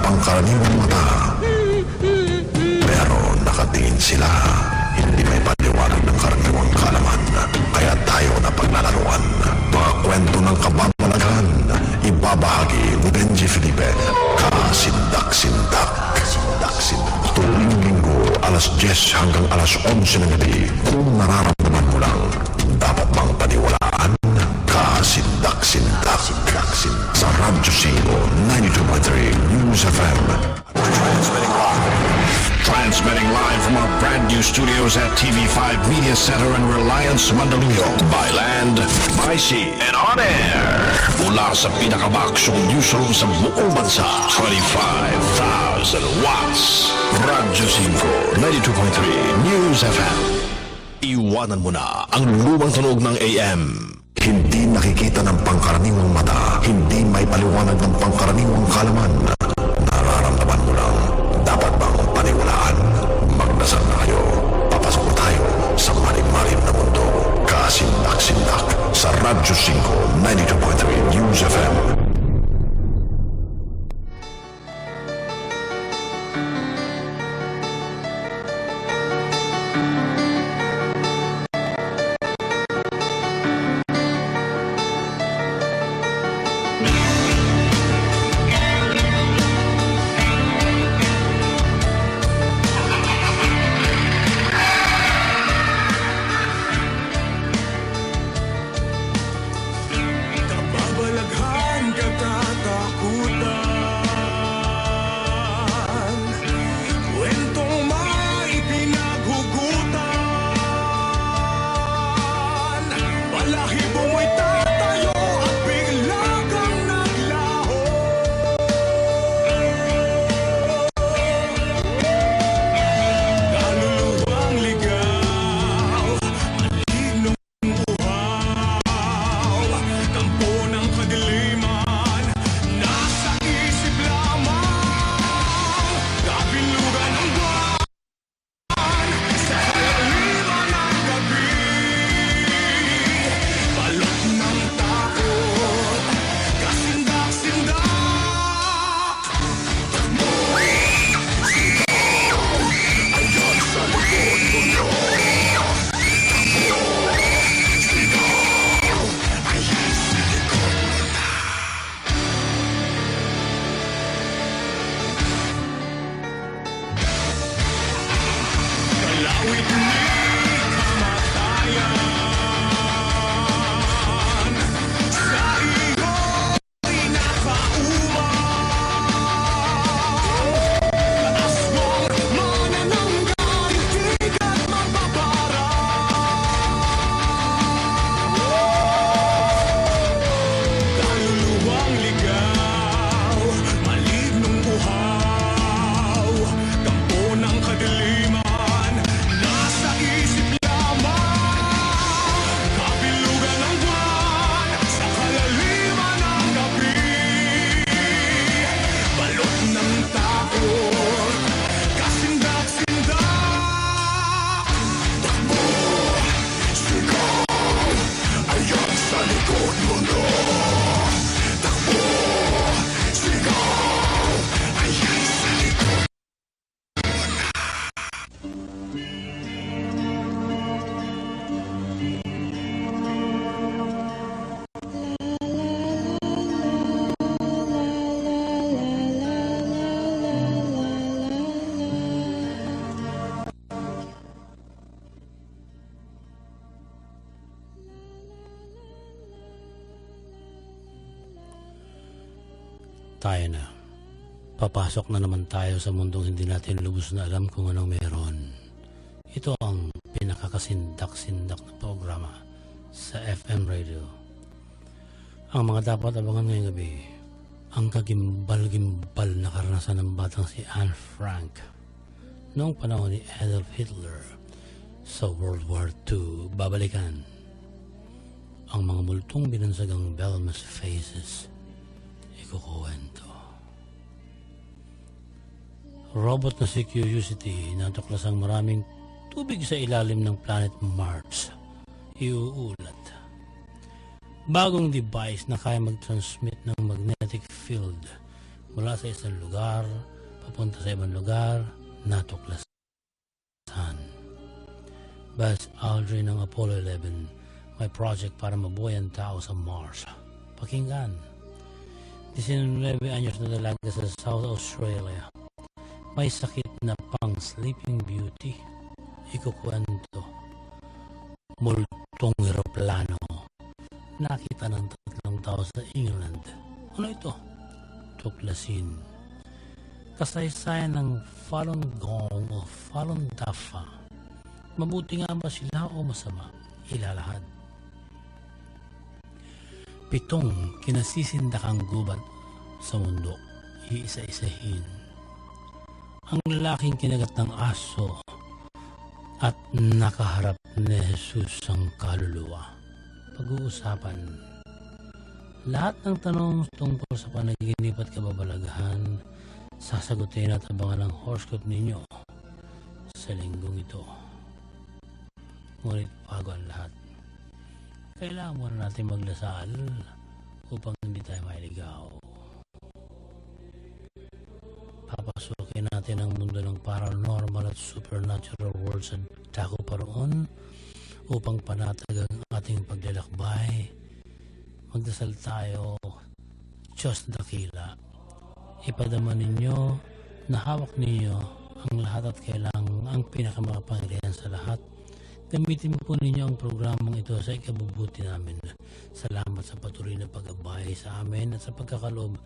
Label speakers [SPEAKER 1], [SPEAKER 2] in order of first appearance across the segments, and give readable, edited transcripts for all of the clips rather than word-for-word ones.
[SPEAKER 1] pangkaraniwang mata. Pero nakatingin sila. Hindi may paliwanag ng karaniwang kaalaman. Kaya tayo na paglalaruan. Mga kwento ng kababalaghan. Ibabahagi ni Benji Felipe. Kasindak-sindak. Tuwing linggo, alas 10 hanggang alas 11 ng gabi. Kung nararamdaman mo lang, dapat bang paniwalaan? Kasindak-sindak. Sa Radyo 5, 92.3 News FM. Transmitting live from our brand new studios at TV5 Media Center and Reliance Mandaluyong. By land, by sea, and on air. Mula sa pinakabaksong newsroom sa buong bansa. 25,000 watts. Radyo 5, 92.3 News FM. Iwanan mo na ang lumang tunog ng AM. Hindi nakikita ng pangkaraniwang mata. Hindi may paliwanag ng pangkaraniwang kaalaman. Nararamdaman mo lang. Dapat bang paniwalaan? Magdasal na kayo. Papasok na tayo sa marim-marim na mundo. Kasindak-sindak sa Radyo 5, 92.3 News FM.
[SPEAKER 2] Tayo na. Papasok na naman tayo sa mundong hindi natin lubos na alam kung anong meron. Ito ang pinakakasindak-sindak na programa sa FM Radio. Ang mga dapat abangan ngayong gabi, ang kagimbal-gimbal na karanasan ng batang si Anne Frank noong panahon ni Adolf Hitler sa World War II. Babalikan ang mga multong binansagang Belmas Faces. Ikukuwento. Robot na si Curiosity natuklas ang maraming tubig sa ilalim ng planet Mars. Iuulat. Bagong device na kaya mag-transmit ng magnetic field Mula sa isang lugar, papunta sa ibang lugar, natuklasan. Buzz Aldrin ng Apollo 11, may project para mabuhay ang tao sa Mars. Pakinggan. 19 anyos na dalaga sa South Australia. May sakit na pang Sleeping Beauty. Ikukwento. Multong eroplano. Nakita ng 3 tao sa England. Ano ito? Tuklasin. Kasaysayan ng Falun Gong o Falun Dafa. Mabuti nga ba sila o masama? Ilalahad. 7 kinasisindakang gubat sa mundo. Iisa-isahin. Ang lalaking kinagat ng aso at nakaharap ni Jesus ang kaluluwa. Pag-uusapan. Lahat ng tanong tungkol sa panaginip at kababalaghan, sasagutin at abangan ang horoscope ninyo sa linggong ito. Ngunit bago ang lahat, kailangan muna natin maglasal upang hindi tayo mailigaw. Papasukin natin ang mundo ng paranormal at supernatural world sa dako paroon upang panatag ang ating paglalakbay. Magdasal tayo, Diyos dakila. Ipadama ninyo na hawak ninyo ang lahat at kailangan ang pinakamakapangyarihan sa lahat. Gamitin po ninyo ang programang ito sa ikabubuti namin. Salamat sa patuloy na pag-abay sa amin at sa pagkakaloob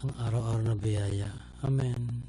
[SPEAKER 2] ng araw-araw na biyaya. Amen.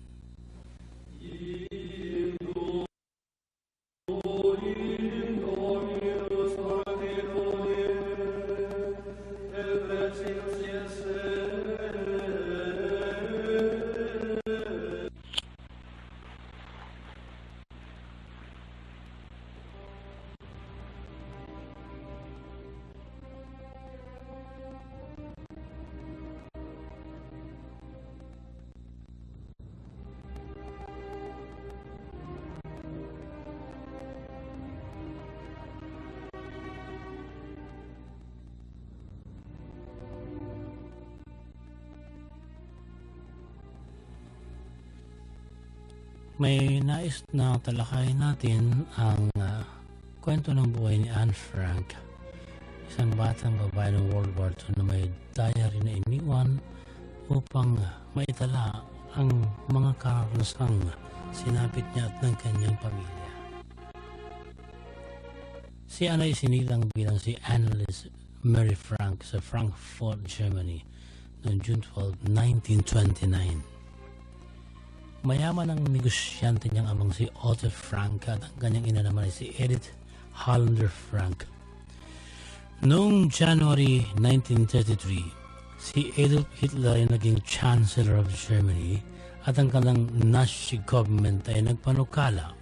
[SPEAKER 2] May nais na talakayin natin ang kwento ng buhay ni Anne Frank, isang batang babae ng World War II na may diary na iniwan upang maitala ang mga karanasang sinapit niya at ng kanyang pamilya. Si Anne ay sinilang bilang si Anneliese Mary Frank sa Frankfurt, Germany noong June 12, 1929. Mayaman ang negosyante niyang amang si Otto Frank at ang kanyang ina naman ay si Edith Hollander Frank. Noong January 1933, si Adolf Hitler ay naging Chancellor of Germany at ang kanyang Nazi government ay nagpanukala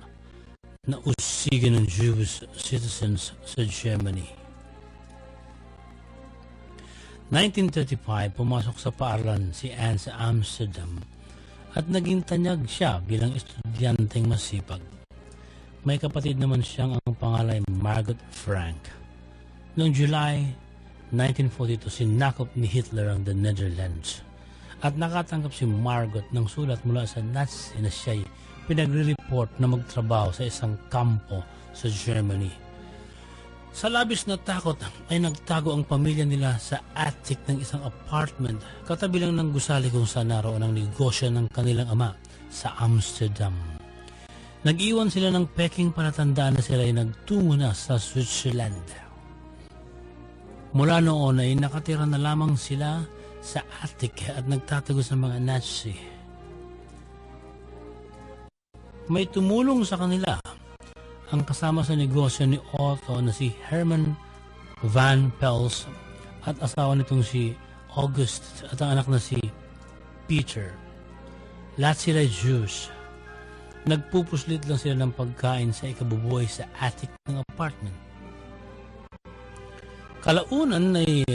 [SPEAKER 2] na usigin ng Jewish citizens sa Germany. 1935, pumasok sa paaralan si Anne sa Amsterdam at naging tanyag siya bilang estudyanteng masipag. May kapatid naman siyang ang pangalan Margot Frank. Noong July 1942, sinakop ni Hitler ang the Netherlands at nakatanggap si Margot ng sulat mula sa Nazi na siya'y pinagre-report na magtrabaho sa isang kampo sa Germany. Sa labis na takot ay nagtago ang pamilya nila sa attic ng isang apartment katabi lang ng gusali kung saan naroon ang negosyo ng kanilang ama sa Amsterdam. Nag-iwan sila ng peking palatandaan na sila ay nagtungo na sa Switzerland. Mula noon ay nakatira na lamang sila sa attic at nagtatago sa mga Nazi. May tumulong sa kanila ang kasama sa negosyo ni Otto na si Herman van Pels at asawa nitong si August at ang anak na si Peter. Lahat sila Jews. Nagpupuslit lang sila ng pagkain sa ikabubuhay sa attic ng apartment. Kalaunan ay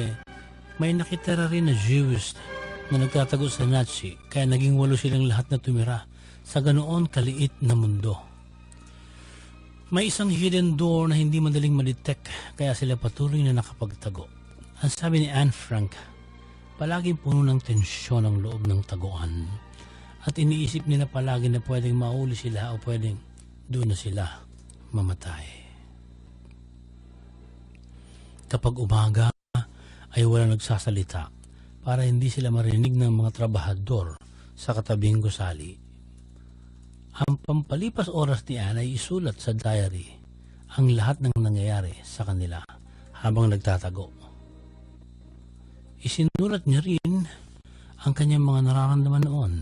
[SPEAKER 2] may nakitira rin na Jews na nagtatago sa Nazi kaya naging 8 silang lahat na tumira sa ganoon kaliit na mundo. May isang hidden door na hindi madaling ma-detect kaya sila patuloy na nakapagtago. Ang sabi ni Anne Frank, palaging puno ng tensyon ang loob ng taguan at iniisip nila palagi na pwedeng mahuli sila o pwedeng doon na sila mamatay. Kapag umaga ay walang nagsasalita para hindi sila marinig ng mga trabahador sa katabing gusali. Ang pampalipas oras ni Anne ay isulat sa diary ang lahat ng nangyayari sa kanila habang nagtatago. Isinulat niya rin ang kanyang mga nararamdaman noon.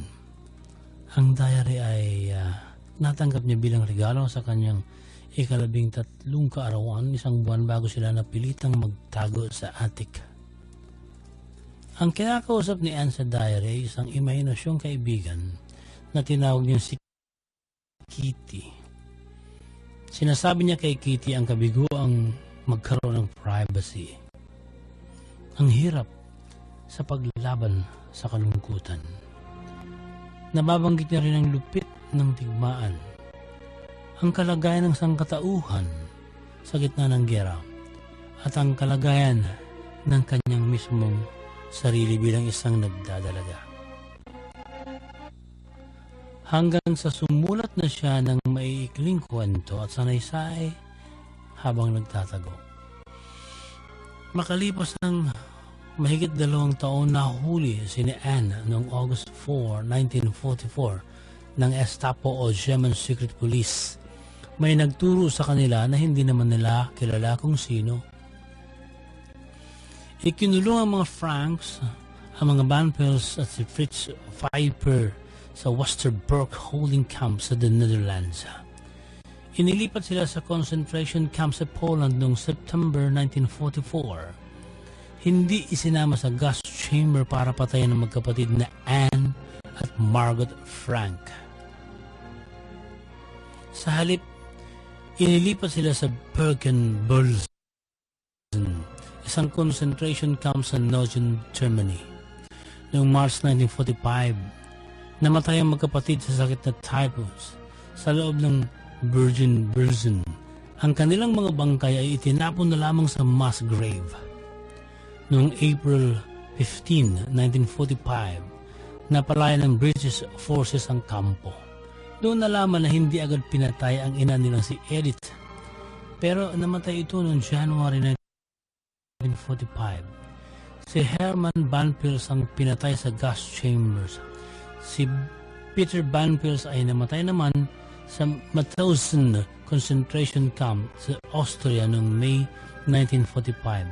[SPEAKER 2] Ang diary ay natanggap niya bilang regalo sa kanyang 13 kaarawan, 1 buwan bago sila napilitang magtago sa attic. Ang kinakausap ni Anne sa diary ay isang imahinasyong kaibigan na tinawag niya si Kitty. Sinasabi niya kay Kitty ang kabiguang magkaroon ng privacy. Ang hirap sa paglaban sa kalungkutan. Nababanggit niya rin ang lupit ng digmaan, ang kalagayan ng sangkatauhan sa gitna ng giyera, at ang kalagayan ng kanyang mismong sarili bilang isang nagdadalaga. Hanggang sa sumulat na siya ng maiikling kwento at sanaysay habang nagtatago. Makalipas ng mahigit 2 taon, nahuli si Anne noong August 4, 1944 ng Gestapo o German Secret Police. May nagturo sa kanila na hindi naman nila kilala kung sino. Ikinulong ang mga Franks, ang mga Banpels at si Fritz Pfeiffer sa Westerbork holding camp sa the Netherlands. Inilipat sila sa concentration camp sa Poland noong September 1944. Hindi isinama sa gas chamber para patayin ang magkapatid na Anne at Margot Frank. Sa halip, inilipat sila sa Bergen-Belsen, isang concentration camp sa Northern Germany. Noong March 1945, namatay ang magkapatid sa sakit na typhus sa loob ng Bergen-Belsen. Ang kanilang mga bangkay ay itinapon na lamang sa mass grave. Noong April 15, 1945, napalaya ng British forces ang kampo. Doon nalaman na hindi agad pinatay ang ina nilang si Edith, pero namatay ito noong January 1945. Si Herman Banpils ang pinatay sa gas chambers. Si Peter Banpils ay namatay naman sa Mauthausen concentration camp sa Austria noong May 1945.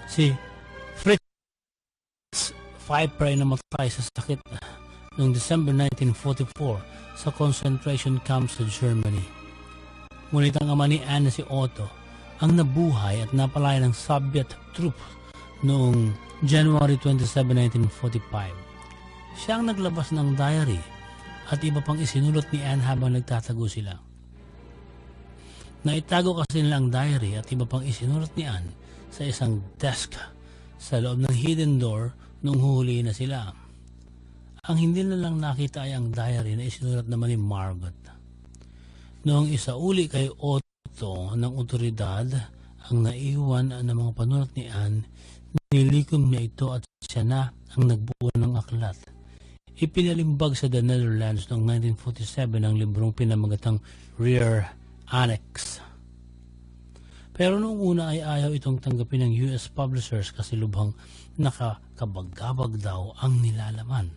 [SPEAKER 2] Si Fritz Pfeiffer ay namatay sa sakit noong December 1944 sa concentration camp sa Germany. Ngunit ang ama ni Anne, si Otto, ang nabuhay at napalaya ng Soviet troops noong January 27, 1945. Siya ang naglabas ng diary at iba pang isinulat ni Anne habang nagtatago sila. Naitago kasi nila ang diary at iba pang isinulat ni Anne sa isang desk sa loob ng hidden door nung huli na sila. Ang hindi na lang nakita ay ang diary na isinulat naman ni Margot. Noong isauli kay Otto ng otoridad ang naiwan ng mga panulat ni Anne, nilikom niya ito at siya na ang nagbuo ng aklat. Ipinalimbag sa the Netherlands noong 1947 ang librong pinamagatang Rear Annex. Pero noong una ay ayaw itong tanggapin ng US publishers kasi lubhang nakakabagabag daw ang nilalaman.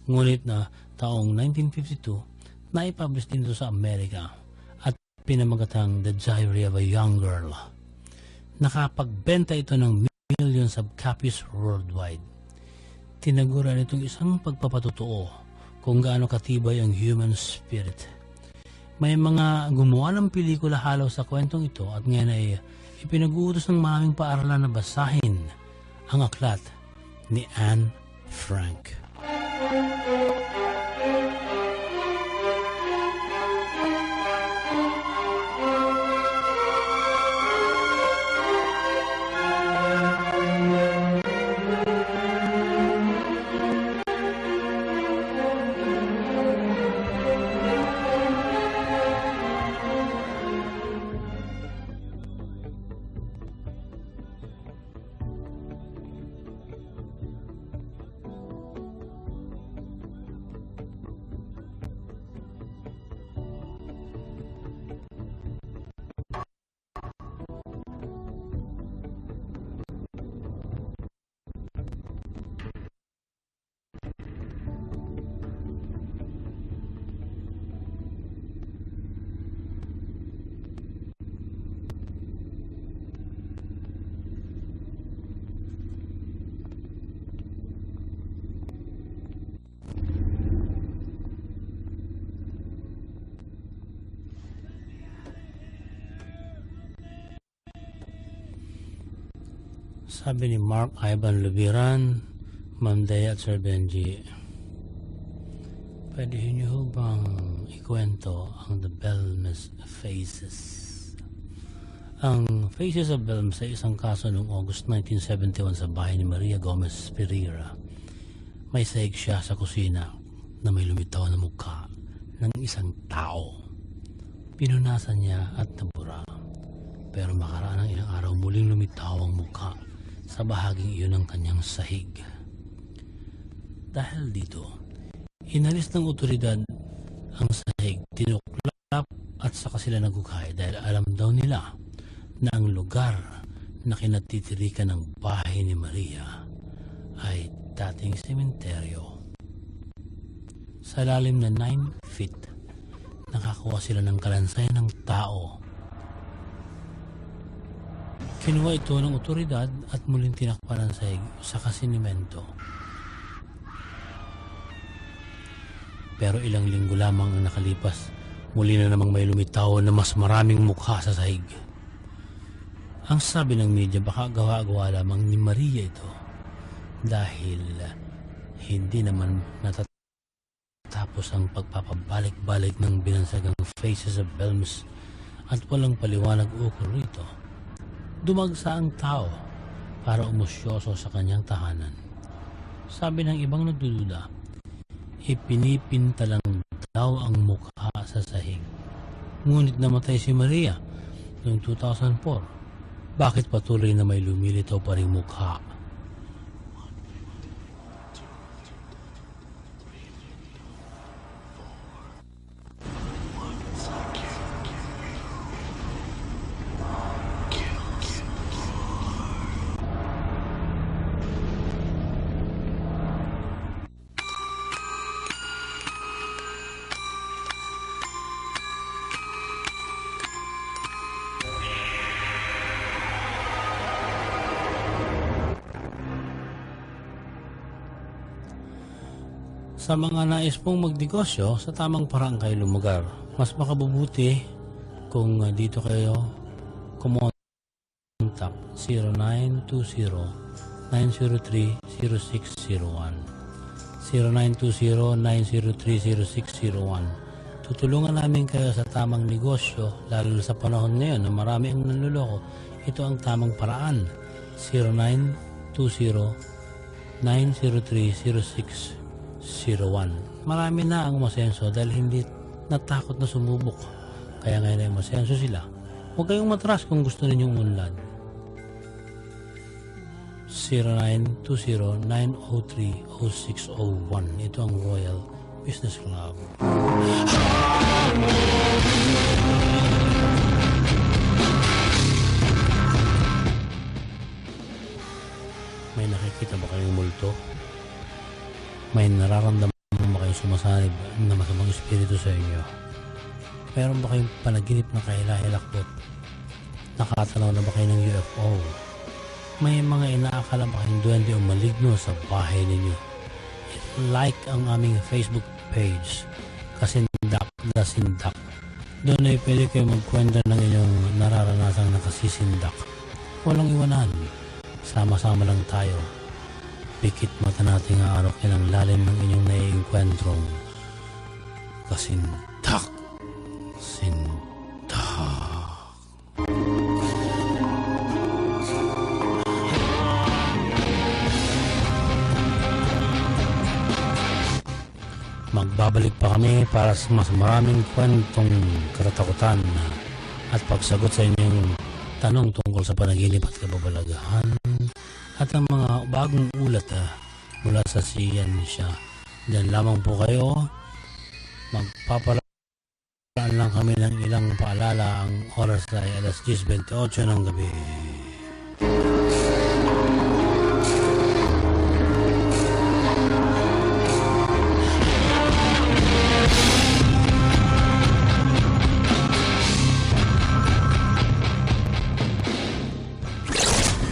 [SPEAKER 2] Ngunit na taong 1952, naipublish din ito sa Amerika at pinamagatang The Diary of a Young Girl. Nakapagbenta ito ng millions of copies worldwide. Tinaguran itong isang pagpapatotoo kung gaano katibay ang human spirit. May mga gumawa ng pelikula halaw sa kwentong ito at ngayon ay ipinag-uutos ng maraming paaralan na basahin ang aklat ni Anne Frank. Sabi ni Mark Ivan Lubiran, Ma'am Dea at Sir Benji, pwede niyo bang ikwento ang The Belmes Faces? Ang Faces of Belmes ay isang kaso noong August 1971 sa bahay ni Maria Gomez Pereira. May sahig siya sa kusina na may lumitaw na mukha ng isang tao. Pinunasan niya at nabura. Pero makaraan ng ilang araw muling lumitaw ang mukha sa bahaging iyon ng kanyang sahig. Dahil dito, inalis ng otoridad ang sahig, tinuklap at saka sila nagukay dahil alam daw nila na ang lugar na kinatitirikan ng bahay ni Maria ay dating sementeryo. Sa lalim na 9 feet, nakakuha sila ng kalansay ng tao. Kinuha ito ng otoridad at muling tinakpan ng sahig sa kasinimento. Pero ilang linggo lamang ang nakalipas, muli na namang may lumitaw na mas maraming mukha sa sahig. Ang sabi ng media, baka gawa-gawa lamang ni Maria ito dahil hindi naman natatapos ang pagpapabalik-balik ng binansagang Faces of Belmes at walang paliwanag ukol rito. Dumagsa ang tao para umusyoso sa kanyang tahanan. Sabi ng ibang nagdududa, ipinipinta lang daw ang mukha sa sahig. Ngunit namatay si Maria noong 2004. Bakit patuloy na may lumilitaw pa ring mukha? Sa mga nais pong magnegosyo, sa tamang paraan kayo lumugar. Mas makabubuti kung dito kayo kumontak 0920-903-0601 0920-903-0601. Tutulungan namin kayo sa tamang negosyo, lalo na sa panahon ngayon na marami ang nanluloko. Ito ang tamang paraan. 0920-903-0601. Marami na ang umasenso dahil hindi natakot na sumubok. Kaya ngayon ay umasenso sila. Huwag kayong matras kung gusto ninyong unlad. 0920-903-0601. Ito ang Royal Business Club. May nakikita ba kayong multo? May nararamdaman ba kayong sumasanib na masamang espiritu sa inyo? Mayroon ba kayong panaginip na kahila-hilakbot? Nakatanaw na ba kayo ng UFO? May mga inaakala ba kayong duwende o maligno sa bahay ninyo? Like ang aming Facebook page, Kasindak na Sindak. Doon ay pwede kayo magkwento ng inyong nararanasang nakasisindak. Walang iwanan. Sama-sama lang tayo. Pikit mata nating aarokin ang lalim ng inyong naiengkwentrong kasindak. Sindak. Magbabalik pa kami para sa mas maraming kwentong katatakutan at pagsagot sa inyong tanong tungkol sa panaginip at kababalaghan at ang mga bagong ulat mula sa siyansya. Diyan lamang po kayo. Magpaparaan lang kami ng ilang paalala. Ang oras ay alas 10:28 ng gabi.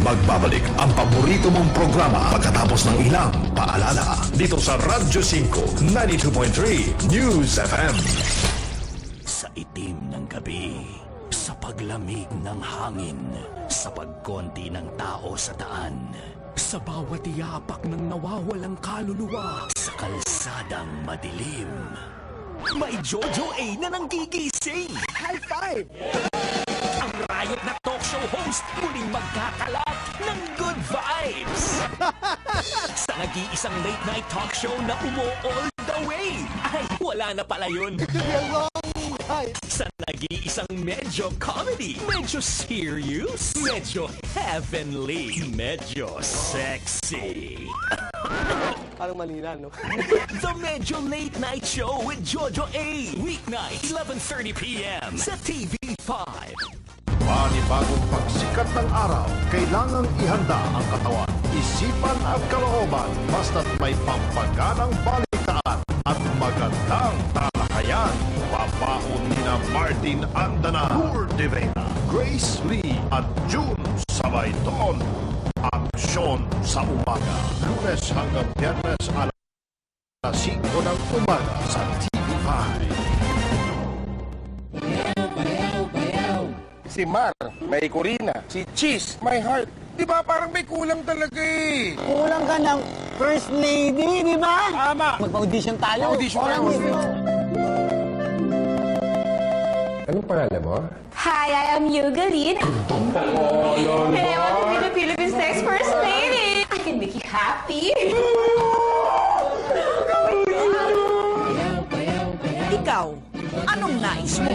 [SPEAKER 1] Magbabalik ang paborito mong programa pagkatapos ng ilang paalala dito sa Radyo 5 92.3 News FM.
[SPEAKER 3] Sa itim ng gabi, Sa paglamig ng hangin, sa pagkonti ng tao sa daan, sa bawat yapak ng nawawalang kaluluwa, sa kalsadang madilim. May Jojo A na nanggigising! High five! Ang riot na talk show host muling magkakalat ng good vibes! Sa nag-iisang late night talk show na all the way! Ay, wala na pala yun! Sa nag-iisang medyo comedy, medyo serious, medyo heavenly, medyo sexy.
[SPEAKER 4] Parang malina, no?
[SPEAKER 3] The Medyo Late Night Show with Jojo A. Weeknight, 11:30 p.m. sa TV5.
[SPEAKER 5] Panibagong pagsikat ng araw, kailangang ihanda ang katawan, isipan at kalooban basta't may pampaganang balitaan at magandang talakayan. Papaon nina Martin Andana, Lourdes de Vega, Grace Lee at June Sabayton. Aksyon sa umaga, Lunes hanggang Biyernes alas 5 ng umaga sa TV5.
[SPEAKER 6] Si Mar, may Corina. Si Cheese, may Heart. Di ba parang may kulang talaga eh.
[SPEAKER 4] Kulang ka ng First Lady, di ba?
[SPEAKER 6] Tama.
[SPEAKER 4] Mag-audition tayo.
[SPEAKER 6] Audition tayo. Anong pangalan mo?
[SPEAKER 7] Hi, I am Yugaline. And I want to be the Philippines' next First Lady. I can make you happy.
[SPEAKER 8] Ikaw, anong nais mo?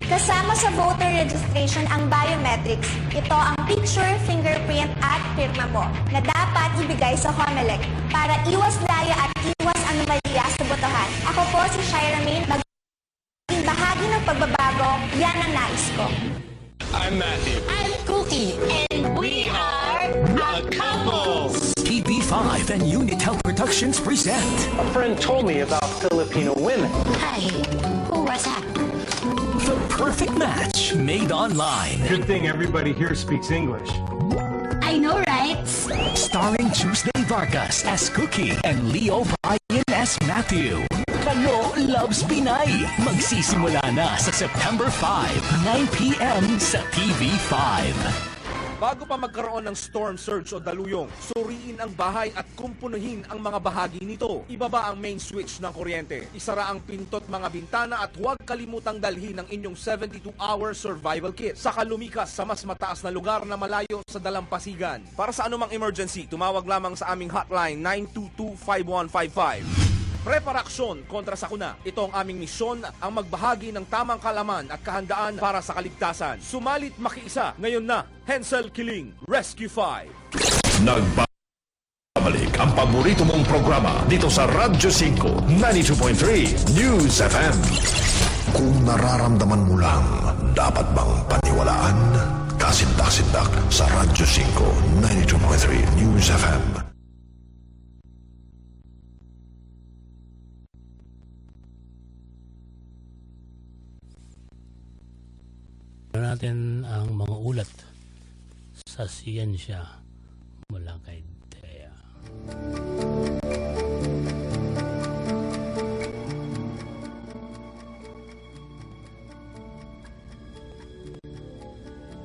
[SPEAKER 7] Kasama sa voter registration ang biometrics. Ito ang picture, fingerprint at firma mo na dapat ibigay sa COMELEC para iwas daya at iwas anomalya sa botohan. Ako po si Shira Main. Maging bahagi ng pagbabago, yan ang nais ko.
[SPEAKER 3] I'm Matthew.
[SPEAKER 7] I'm Cookie. And we are a couple.
[SPEAKER 3] TV5 and Unit Health Productions present
[SPEAKER 4] A friend told me about Filipino women.
[SPEAKER 7] Hi. Who was that?
[SPEAKER 3] The Perfect Match Made Online.
[SPEAKER 9] Good thing everybody here speaks English.
[SPEAKER 7] I know, right?
[SPEAKER 3] Starring Tuesday Vargas as Cookie and Leo Bryan as Matthew. Kano Loves Pinay. Magsisimula na sa September 5, 9 p.m. sa TV5.
[SPEAKER 10] Bago pa magkaroon ng storm surge o daluyong, suriin ang bahay at kumpunuhin ang mga bahagi nito. Ibaba ang main switch ng kuryente. Isara ang pintot mga bintana at huwag kalimutang dalhin ang inyong 72-hour survival kit. Saka lumikas sa mas mataas na lugar na malayo sa dalampasigan. Para sa anumang emergency, tumawag lamang sa aming hotline 922-5155. Preparaksyon kontra sakuna. Ito ang aming misyon, ang magbahagi ng tamang kalaman at kahandaan para sa kaligtasan. Sumalit makiisa. Ngayon na, Hensel Kiling, Rescue 5.
[SPEAKER 1] Nagbabalik ang paborito mong programa dito sa Radyo 5, 92.3 News FM. Kung nararamdaman mo lang, dapat bang paniwalaan? Kasindak-sindak sa Radyo 5, 92.3 News FM.
[SPEAKER 2] Natin ang mga ulat sa siyensya mula kay Thea.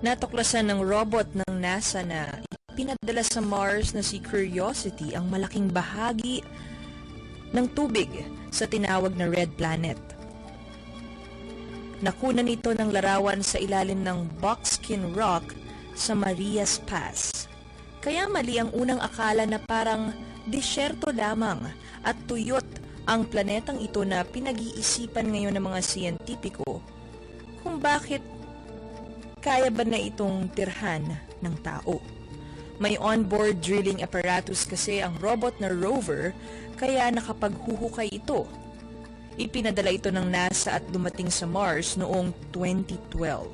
[SPEAKER 8] Natuklasan ng robot ng NASA na pinadala sa Mars na si Curiosity ang malaking bahagi ng tubig sa tinawag na Red Planet. Nakunan ito ng larawan sa ilalim ng Buckskin Rock sa Marias Pass. Kaya mali ang unang akala na parang disyerto lamang at tuyot ang planetang ito na pinag-iisipan ngayon ng mga siyentipiko kung bakit kaya ba na itong tirhan ng tao. May onboard drilling apparatus kasi ang robot na rover kaya nakapaghuhukay ito. Ipinadala ito ng NASA at dumating sa Mars noong 2012.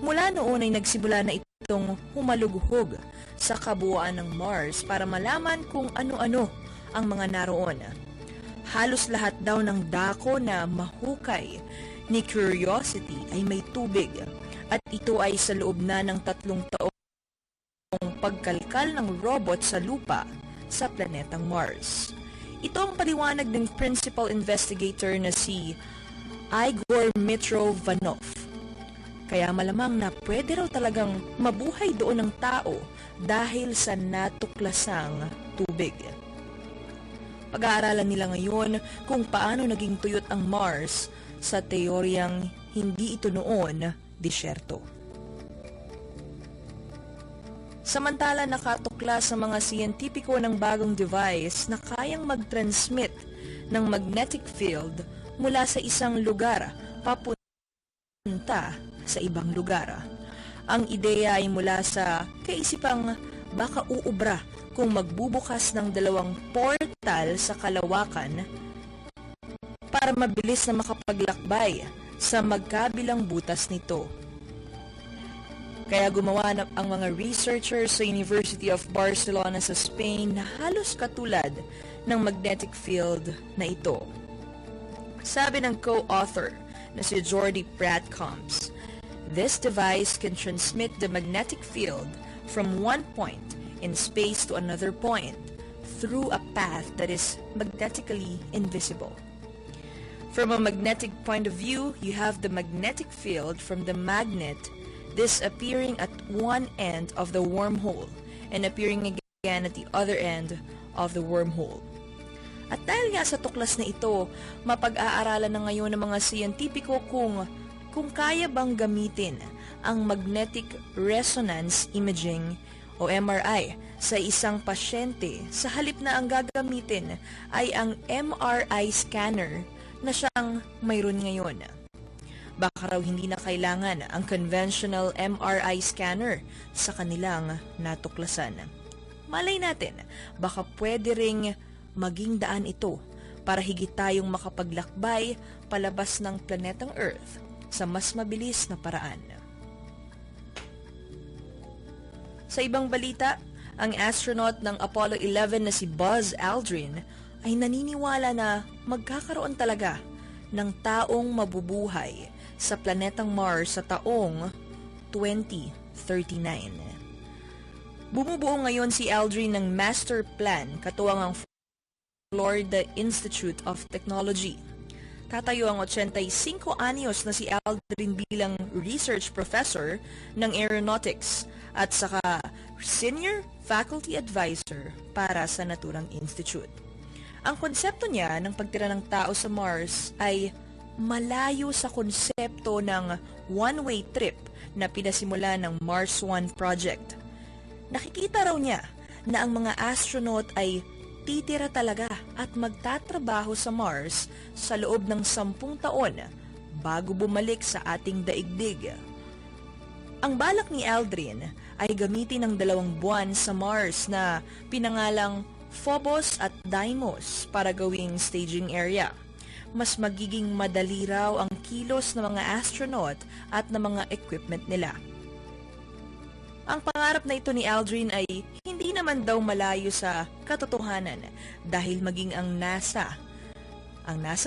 [SPEAKER 8] Mula noon ay nagsimula na itong humalughog sa kabuuan ng Mars para malaman kung ano-ano ang mga naroon. Halos lahat daw ng dako na mahukay ni Curiosity ay may tubig at ito ay sa loob na ng 3 taong pagkalkal ng robot sa lupa sa planetang Mars. Ito ang paliwanag ng principal investigator na si Igor Mitrovanov. Kaya malamang na pwede raw talagang mabuhay doon ng tao dahil sa natuklasang tubig. Pag-aaralan nila ngayon kung paano naging tuyot ang Mars sa teoryang hindi ito noon disyerto. Samantala, nakatuklas sa mga siyentipiko ng bagong device na kayang mag-transmit ng magnetic field mula sa isang lugar papunta sa ibang lugar. Ang ideya ay mula sa kaisipang baka uubra kung magbubukas ng dalawang portal sa kalawakan para mabilis na makapaglakbay sa magkabilang butas nito. Kaya gumawa ang mga researchers sa University of Barcelona sa Spain na halos katulad ng magnetic field na ito. Sabi ng co-author na si Jordi Pratcombs, this device can transmit the magnetic field from one point in space to another point through a path that is magnetically invisible. From a magnetic point of view, you have the magnetic field from the magnet disappearing at one end of the wormhole and appearing again at the other end of the wormhole. At dahil nga sa tuklas na ito, mapag-aaralan na ngayon ng mga siyentipiko kung kaya bang gamitin ang magnetic resonance imaging o MRI sa isang pasyente sa halip na ang gagamitin ay ang MRI scanner na siyang mayroon ngayon. Baka raw hindi na kailangan ang conventional MRI scanner sa kanilang natuklasan. Malay natin, baka pwede ring maging daan ito para higit tayong makapaglakbay palabas ng planetang Earth sa mas mabilis na paraan. Sa ibang balita, ang astronaut ng Apollo 11 na si Buzz Aldrin ay naniniwala na magkakaroon talaga ng taong mabubuhay sa planetang Mars sa taong 2039. Bumubuo ngayon si Aldrin ng master plan katuwang ang Florida Institute of Technology. Tatayo ang 85 anyos na si Aldrin bilang research professor ng aeronautics at saka senior faculty advisor para sa naturang institute. Ang konsepto niya ng pagtira ng tao sa Mars ay malayo sa konsepto ng one-way trip na pinasimula ng Mars One project. Nakikita raw niya na ang mga astronaut ay titira talaga at magtatrabaho sa Mars sa loob ng 10 taon bago bumalik sa ating daigdig. Ang balak ni Aldrin ay gamitin ang 2 buwan sa Mars na pinangalang Phobos at Deimos para gawing staging area. Mas magiging madali raw ang kilos ng mga astronaut at ng mga equipment nila. Ang pangarap na ito ni Aldrin ay hindi naman daw malayo sa katotohanan dahil maging ang NASA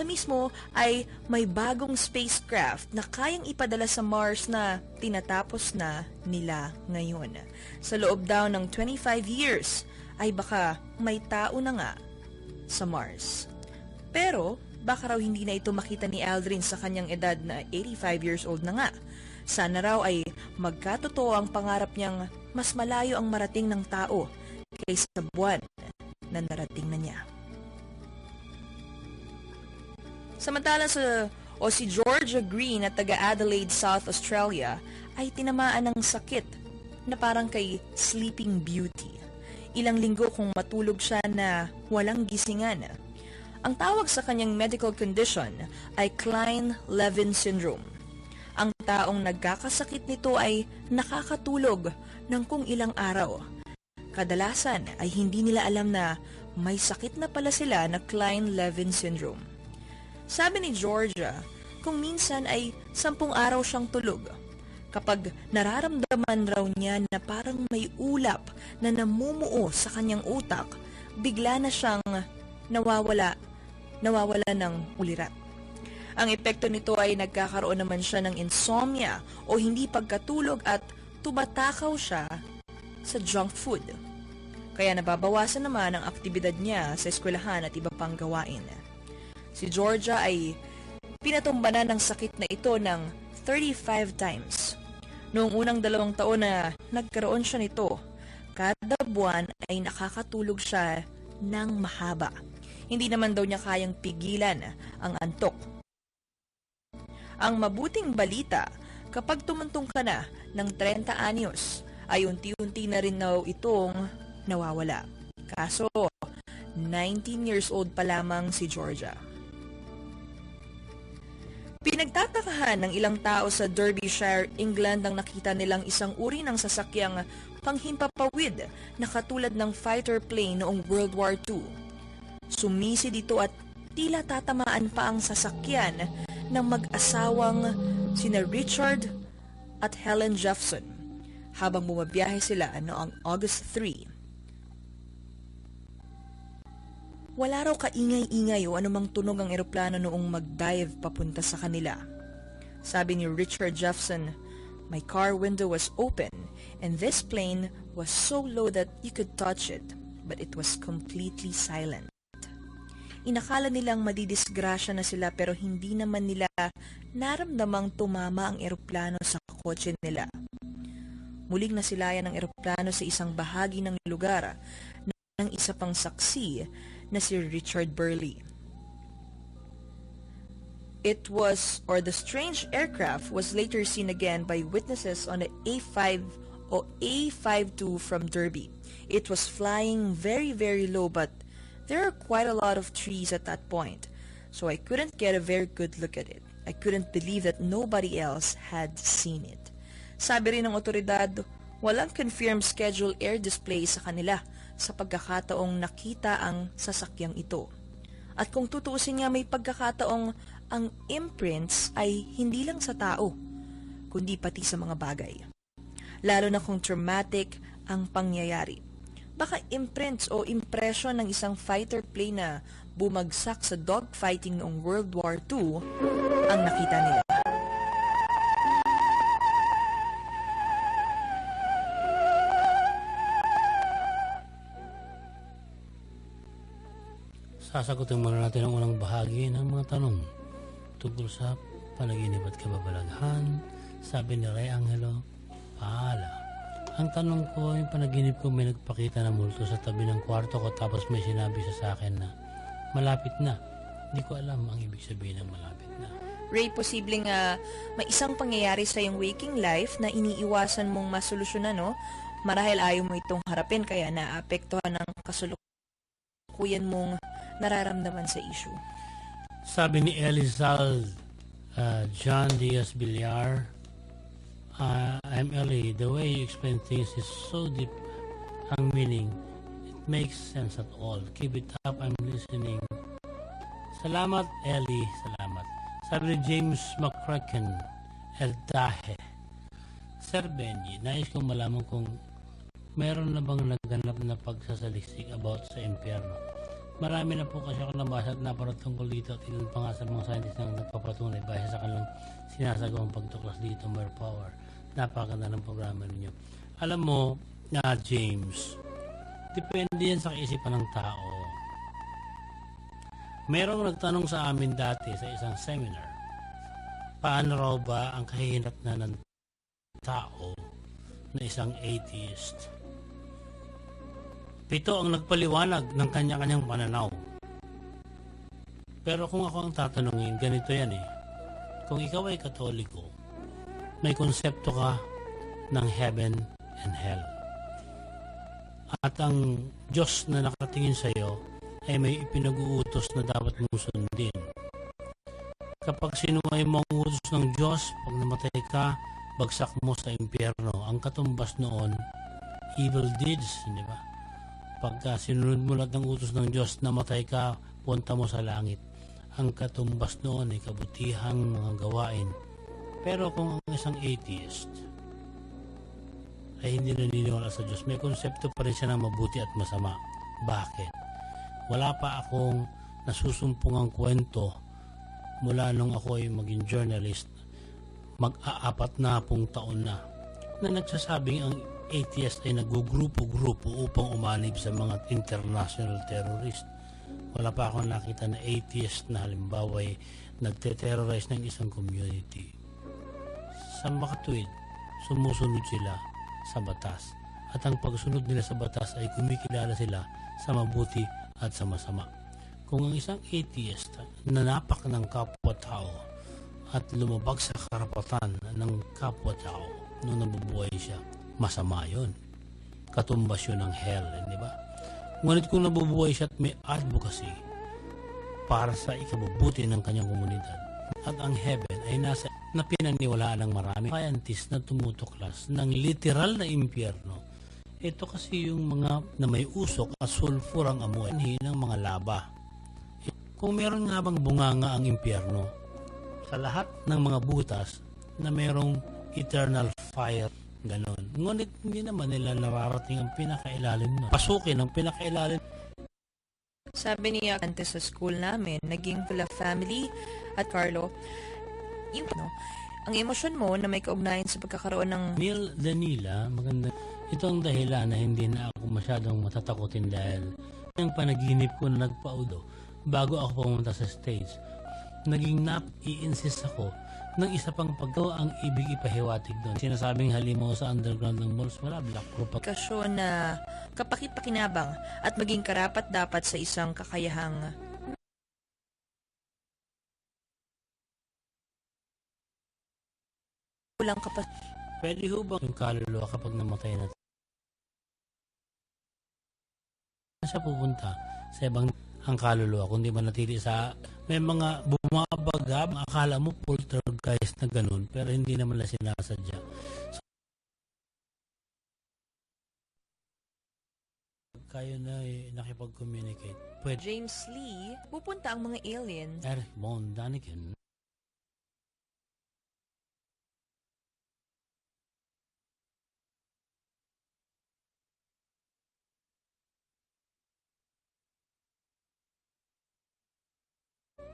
[SPEAKER 8] mismo ay may bagong spacecraft na kayang ipadala sa Mars na tinatapos na nila ngayon. Sa loob daw ng 25 years ay baka may tao na nga sa Mars. Pero baka raw hindi na ito makita ni Aldrin sa kanyang edad na 85 years old na nga. Sana raw ay magkatotoo ang pangarap niyang mas malayo ang marating ng tao kaysa sa buwan na narating na niya. Samantala si Georgia Green at taga-Adelaide, South Australia ay tinamaan ng sakit na parang kay Sleeping Beauty. Ilang linggo kung matulog siya na walang gisingan. Ang tawag sa kanyang medical condition ay Klein-Levin syndrome. Ang taong nagkakasakit nito ay nakakatulog ng kung ilang araw. Kadalasan ay hindi nila alam na may sakit na pala sila na Klein-Levin syndrome. Sabi ni Georgia, kung minsan ay 10 araw siyang tulog. Kapag nararamdaman raw niya na parang may ulap na namumuo sa kanyang utak, bigla na siyang nawawala ng ulirat. Ang epekto nito ay nagkakaroon naman siya ng insomnia o hindi pagkatulog at tumatakaw siya sa junk food. Kaya nababawasan naman ang aktibidad niya sa eskwelahan at iba pang gawain. Si Georgia ay pinatumbanan ng sakit na ito ng 35 times. Noong unang 2 taon na nagkaroon siya nito, kada buwan ay nakakatulog siya ng mahaba. Hindi naman daw niya kayang pigilan ang antok. Ang mabuting balita, kapag tumantong ka na ng 30 anyos, ay unti-unti na rin daw itong nawawala. Kaso, 19 years old pa lamang si Georgia. Pinagtatakahan ng ilang tao sa Derbyshire, England nang nakita nilang isang uri ng sasakyang panghimpapawid na katulad ng fighter plane noong World War II. Sumisi dito at tila tatamaan pa ang sasakyan ng mag-asawang sina Richard at Helen Jeffson habang bumabiyahe sila noong August 3. Wala raw kaingay-ingay o anumang tunog ang eroplano noong mag-dive papunta sa kanila. Sabi ni Richard Jeffson, "My car window was open and this plane was so low that you could touch it, but it was completely silent." Inakala nilang madidisgrasya na sila pero hindi naman nila naramdamang tumama ang eroplano sa kotse nila. Muling nasilayan ng eroplano sa isang bahagi ng lugar ng isa pang saksi na si Richard Burley. The strange aircraft was later seen again by witnesses on the A52 from Derby. It was flying very, very low, but there are quite a lot of trees at that point, so I couldn't get a very good look at it. I couldn't believe that nobody else had seen it. Sabi rin ng otoridad, walang confirmed schedule air display sa kanila sa pagkakataong nakita ang sasakyang ito. At kung tutuusin nga, may pagkakataong ang imprints ay hindi lang sa tao, kundi pati sa mga bagay. Lalo na kung traumatic ang pangyayari. Baka imprints o impression ng isang fighter plane na bumagsak sa dogfighting noong World War II ang nakita nila.
[SPEAKER 2] Sasagutin muna natin ang unang bahagi ng mga tanong tungkol sa panaginip at kababalaghan. Sabi ni Ray Angelo, paala. Ang tanong ko, yung panaginip ko may nagpakita na multo sa tabi ng kwarto ko tapos may sinabi siya sa akin na malapit na. Hindi ko alam ang ibig sabihin ng malapit na.
[SPEAKER 8] Ray, posibleng may isang pangyayari sa iyong waking life na iniiwasan mong masolusyonan, no? Marahil ayaw mo itong harapin kaya naapektuhan ng kasalukuyan mong nararamdaman sa issue.
[SPEAKER 2] Sabi ni Elizal John Diaz Villar, I'm Ellie. The way you explain things is so deep ang meaning. It makes sense at all. Keep it up. I'm listening. Salamat, Ellie. Salamat. Sabi ni James McCracken, El Dahe. Sir Benji, nais kong malaman kung meron na bang naganap na pagsasaliksik about sa impyerno. Marami na po kasi ako nabasa at naparot tungkol dito at ilan pa nga sa mga scientists na nagpapatunay base sa kanilang sinasagawang pagtuklas dito, Mere Power. Napakaganda ng programa ninyo. Alam mo, James, depende yan sa kaisipan ng tao. Merong nagtanong sa amin dati sa isang seminar, paano raw ba ang kahihinatnan ng tao na isang atheist? 7 ang nagpaliwanag ng kanya-kanyang pananaw. Pero kung ako ang tatanungin, ganito yan eh. Kung ikaw ay Katoliko, may konsepto ka ng heaven and hell. At ang Diyos na nakatingin sa iyo ay may ipinag-uutos na dapat mong sundin. Kapag sinuway mo ang utos ng Diyos, pag namatay ka, bagsak mo sa impyerno. Ang katumbas noon, evil deeds, di ba? Pagka sinunod mo lahat ng utos ng Diyos, namatay ka, punta mo sa langit. Ang katumbas noon ay kabutihang mga gawain. Pero kung ang isang atheist ay hindi naniniwala sa Diyos, may konsepto pa rin siya ng mabuti at masama. Bakit? Wala pa akong nasusumpungang kwento mula nung ako ay maging journalist, mag-40 taon na nagsasabing ang atheist ay nagugrupo-grupo upang umanib sa mga international terrorist. Wala pa akong nakita na atheist na halimbawa ay nagte-terrorize ng isang community. sa makatuwid, sumusunod sila sa batas. At ang pagsunod nila sa batas ay kumikilala sila sa mabuti at sa masama. Kung ang isang atheist nanapak ng kapwa-tao at lumabag sa karapatan ng kapwa-tao nung nabubuhay siya, masama yun. Katumbas yun ng hell, di ba? Ngunit kung nabubuhay siya at may advocacy para sa ikabubuti ng kanyang komunidad, at ang heaven ay nasa na pinaniwalaan ng marami scientists na tumutuklas ng literal na impyerno. Ito kasi yung mga na may usok at sulfur ang amoy ng mga laba. Kung meron nga bang bunganga ang impyerno, sa lahat ng mga butas na merong eternal fire, ganon. Ngunit hindi naman nila nararating ang pinakailalim na. Pasukin ang pinakailalim.
[SPEAKER 8] Sabi niya sa school namin, naging full of family at Carlo, ang emosyon mo na may kaugnayan sa pagkakaroon ng...
[SPEAKER 2] Neil Danila, maganda. Ito ang dahilan na hindi na ako masyadong matatakotin dahil ang panaginip ko na nagpaudo bago ako pumunta sa stage. Naging i-insist ako ng isa pang paggawa ang ibig ipahiwatig doon. Sinasabing halimaw sa underground ng malls, wala black group.
[SPEAKER 8] Kasyon na kapakit-pakinabang at maging karapat dapat sa isang kakayahang walang
[SPEAKER 2] Pwede ho bang yung kaluluwa kapag namatay na siya pupunta sa ibang ang kaluluwa kundi manatili sa may mga bumabagab akala mo poltergeist na ganun pero hindi naman na sinasadya. So, kayo na nakipag-communicate. Pwede.
[SPEAKER 8] James Lee, pupunta ang mga alien.
[SPEAKER 2] Eric Von Daniken.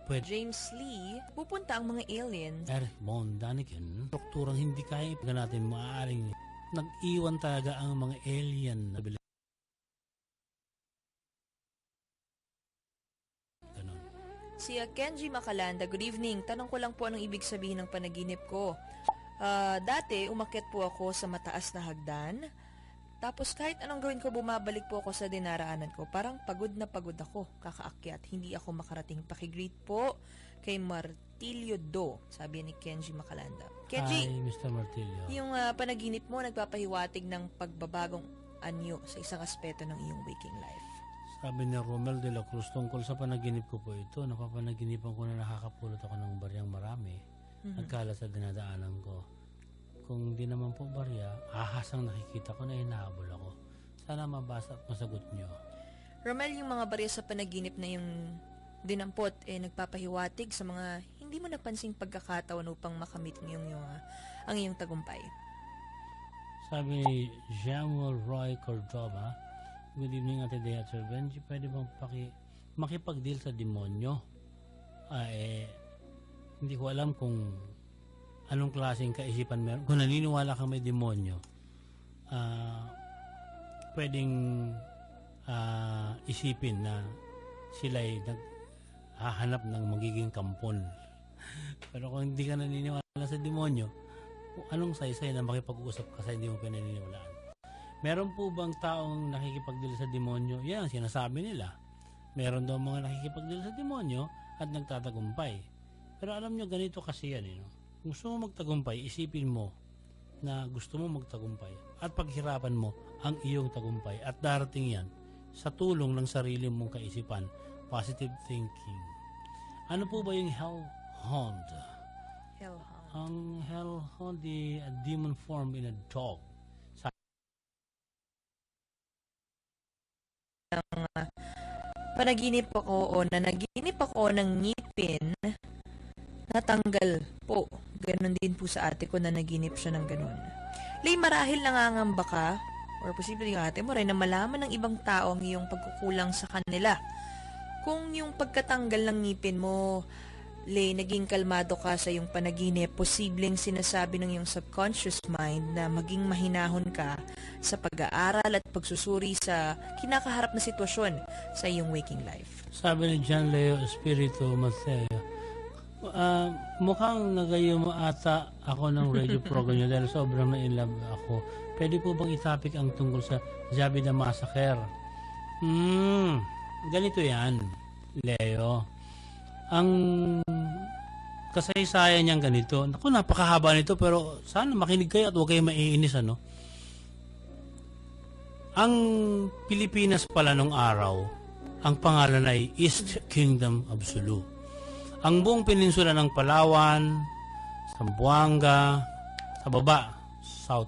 [SPEAKER 8] James Lee, pupunta ang mga alien.
[SPEAKER 2] Eric Von Daniken. Strukturang hindi kaya ipaga natin maaaring nag-iwan talaga ang mga alien na bilis. Ganon.
[SPEAKER 8] Si Kenji Makalanda, good evening. Tanong ko lang po anong ibig sabihin ng panaginip ko. Dati, umakyat po ako sa mataas na hagdan. Tapos kahit anong gawin ko, bumabalik po ako sa dinaraanan ko. Parang pagod na pagod ako kakaakyat. Hindi ako makarating. Pakigreet po kay Martilio Do, sabi ni Kenji Makalanda. Kenji,
[SPEAKER 2] hi, Mr. Martilio.
[SPEAKER 8] Yung panaginip mo nagpapahiwatig ng pagbabagong anyo sa isang aspeto ng iyong waking life.
[SPEAKER 2] Sabi ni Romel de la Cruz, tungkol sa panaginip ko po ito, napapanaginipan ko na nakakapulot ako ng baryang marami. Nagkala sa dinadaanan ko. Kung di naman po barya, ahas ang nakikita ko na hinahabol ako. Sana mabasa at masagot nyo.
[SPEAKER 8] Romel, yung mga barya sa panaginip na yung dinampot, nagpapahiwatig sa mga hindi mo napansing pagkakataon upang makamit ang iyong tagumpay.
[SPEAKER 2] Sabi ni Jamuel Roy Cordova, good evening Ate Dea at Sir Benji, pwede bang makipag-deal sa demonyo? Hindi ko alam kung anong klaseng kaisipan meron. Kung naniniwala kang may demonyo, pwedeng isipin na sila'y naghahanap ng magiging kampon. Pero kung hindi ka naniniwala sa demonyo, kung anong saysay na makipag-uusap ka sa hindi mo pinaniniwalaan? Meron po bang taong nakikipagdila sa demonyo? Yan ang sinasabi nila. Meron daw mga nakikipagdila sa demonyo at nagtatagumpay. Pero alam nyo, ganito kasi yan. Kung gusto mo magtagumpay, isipin mo na gusto mo magtagumpay at paghirapan mo ang iyong tagumpay at darating yan sa tulong ng sarili mong kaisipan, positive thinking. Ano po ba yung hellhound?
[SPEAKER 8] Hellhound.
[SPEAKER 2] Ang hellhound, a demon form in a dog.
[SPEAKER 8] Panaginip ako nanaginip ako ng ngipin natanggal po. Ganon din po sa ate ko na naginip siya ng ganon. Lay, marahil nangangamba ka or posibleng yung ate mo rin na malaman ng ibang tao ang iyong pagkukulang sa kanila. Kung yung pagkatanggal ng ngipin mo, Lay, naging kalmado ka sa iyong panaginip, posibleng sinasabi ng iyong subconscious mind na maging mahinahon ka sa pag-aaral at pagsusuri sa kinakaharap na sitwasyon sa iyong waking life.
[SPEAKER 2] Sabi ni John Leo Espiritu Mateo, mukhang nagayo mo ata ako ng radio program nyo dahil sobrang na-inlove ako. Pwede po bang itapik ang tungkol sa Zabida Massacre? Ganito yan, Leo. Ang kasaysayan niyang ganito. Naku, napakahaba nito pero sana makinig kayo at huwag kayo maiinis, ano? Ang Pilipinas pala nung araw, ang pangalan ay East Kingdom of Sulu. Ang buong peninsula ng Palawan, Zamboanga, sa baba, south,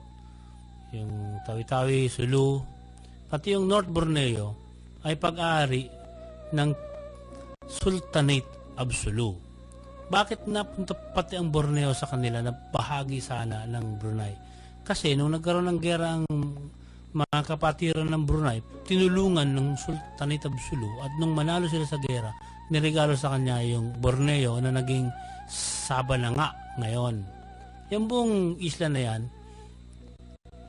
[SPEAKER 2] yung Tawi-Tawi, Sulu, pati yung North Borneo ay pag-aari ng Sultanate of Sulu. Bakit napunta pati ang Borneo sa kanila na bahagi sana ng Brunei? Kasi nung nagkaroon ng gera ang mga kapatiran ng Brunei, tinulungan ng Sultanate of Sulu at nung manalo sila sa gera, niregalo sa kanya yung Borneo na naging Sabah na nga ngayon. Yung buong isla na yan,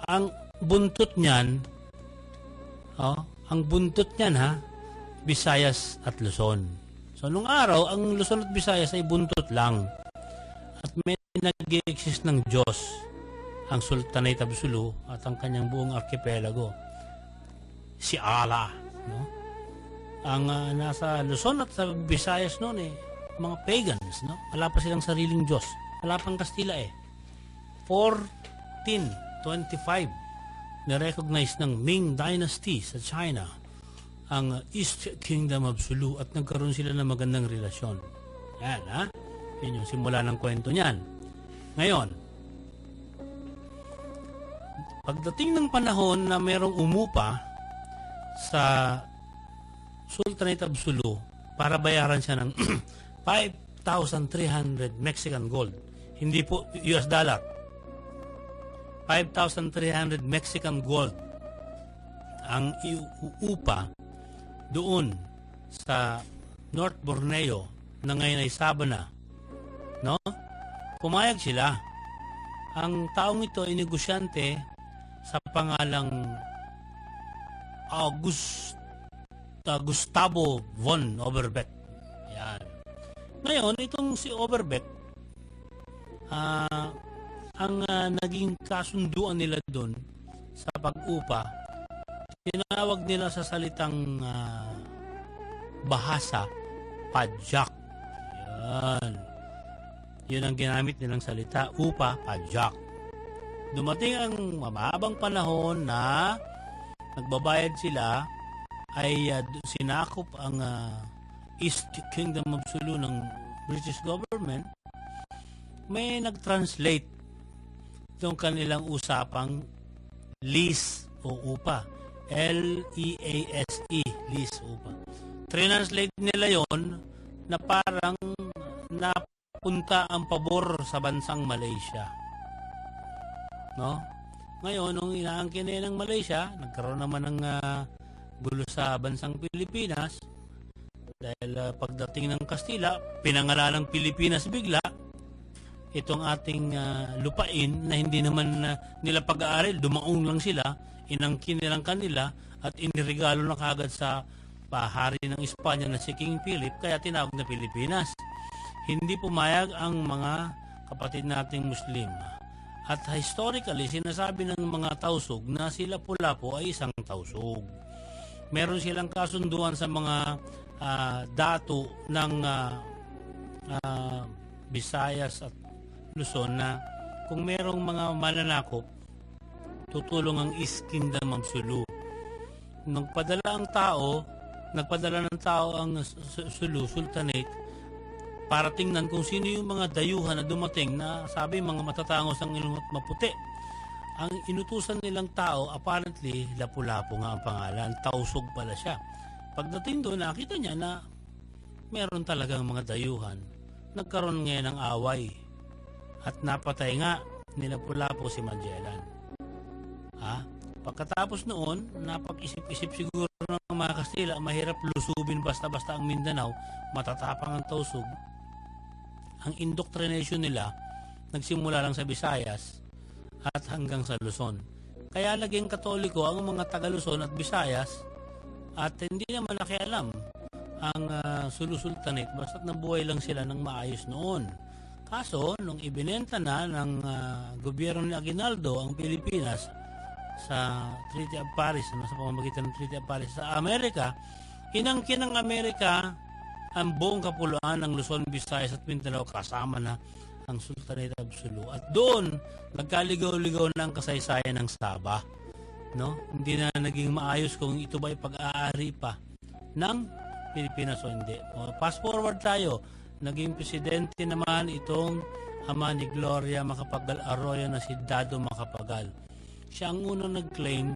[SPEAKER 2] ang buntot niyan, Visayas at Luzon. So, nung araw, ang Luzon at Visayas ay buntot lang. At may nag-exist ng Diyos, ang Sultanate of Sulu at ang kanyang buong archipelago. Si Allah. No? Ang nasa Luzon at sa Visayas noon mga pagans. No? Wala pa silang sariling Diyos. Wala pang Kastila 1425, na-recognize ng Ming Dynasty sa China ang East Kingdom of Sulu at nagkaroon sila ng magandang relasyon. Yan, ha? Yan yung simula ng kwento niyan. Ngayon, pagdating ng panahon na merong umupa sa Sultanate of Sulu para bayaran siya ng 5,300 Mexican gold. Hindi po US dollar. 5,300 Mexican gold ang iuupa doon sa North Borneo na ngayon ay Sabah na. No? Pumayag sila. Ang taong ito ay negosyante sa pangalang Gustavo von Overbeck. Yan. Ngayon, itong si Overbeck, ang naging kasunduan nila doon sa pag-upa, tinawag nila sa salitang bahasa, padjak. Yan. Yun ang ginamit nilang salita, upa, padjak. Dumating ang mababang panahon na nagbabayad sila, ay sinakop ang East Kingdom of Sulu ng British government. May nag-translate itong kanilang usapang lease o upa. L-E-A-S-E, lease, upa. Translate nila yon na parang napunta ang pabor sa bansang Malaysia. No? Ngayon, nung inaangkin na ng Malaysia, nagkaroon naman ng gulo sa bansang Pilipinas dahil pagdating ng Kastila, pinangalanan ng Pilipinas bigla itong ating lupain na hindi naman nila pag-aaral, dumaong lang sila, inangkin nilang kanila at iniregalo na kagad sa pahari ng Espanya na si King Philip, kaya tinawag na Pilipinas. Hindi pumayag ang mga kapatid nating Muslim. At historically, sinasabi ng mga tausog na si Lapu-Lapu ay isang tausog. Meron silang kasunduan sa mga dato ng Visayas at Luzon na kung merong mga mananakop, tutulong ang East Kingdom of Sulu. Nagpadala ng tao ang Sulu, Sultanate, para tingnan kung sino yung mga dayuhan na dumating na sabi mga matatangos ang ilong at maputi. Ang inutusan nilang tao, apparently, Lapu-Lapu nga ang pangalan, tausog pala siya. Pagdating doon, nakita niya na meron talagang mga dayuhan. Nagkaroon ngayon ng away. At napatay nga ni Lapu-Lapu si Magellan. Pagkatapos noon, napag-isip-isip siguro ng mga Kastila, mahirap lusubin basta-basta ang Mindanao, matatapang ang tausog. Ang indoctrination nila, nagsimula lang sa Visayas at hanggang sa Luzon. Kaya naging Katoliko ang mga taga Luzon at Visayas at hindi naman nakialam ang Sulu-Sultanate basta't nabuhay lang sila ng maayos noon. Kaso, nung ibinenta na ng gobyerno ni Aguinaldo ang Pilipinas sa Treaty of Paris, sa pamamagitan ng Treaty of Paris sa Amerika, inangkin ng Amerika ang buong kapuluan ng Luzon, Visayas at Mindanao kasama na ang Sultanate of Sulu. At doon, nagkaligaw-ligaw na ang kasaysayan ng Sabah. No? Hindi na naging maayos kung ito ba'y pag-aari pa ng Pilipinas o hindi. Fast forward tayo, naging presidente naman itong ama ni Gloria Macapagal Arroyo na si Dado Macapagal. Siya ang unang nag-claim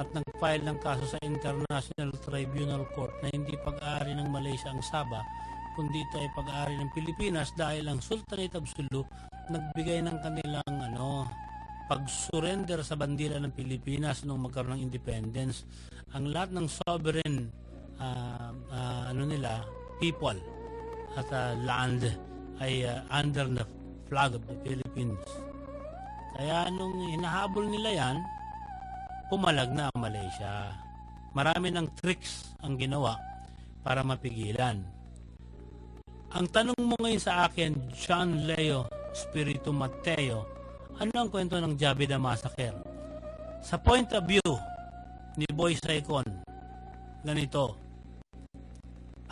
[SPEAKER 2] at nag-file ng kaso sa International Tribunal Court na hindi pag-aari ng Malaysia ang Sabah, kundi ito ay pag-aari ng Pilipinas dahil ang Sultanate of Sulu nagbigay ng kanilang pag-surrender sa bandila ng Pilipinas nung magkaroon ng independence. Ang lahat ng sovereign people at land ay under the flag of the Philippines. Kaya nung hinahabol nila yan, pumalag na ang Malaysia. Marami ng tricks ang ginawa para mapigilan. Ang tanong mo ngayon sa akin, John Leo Espiritu Mateo, ano ang kwento ng Jabida Massacre? Sa point of view ni Boy Saicon, ganito,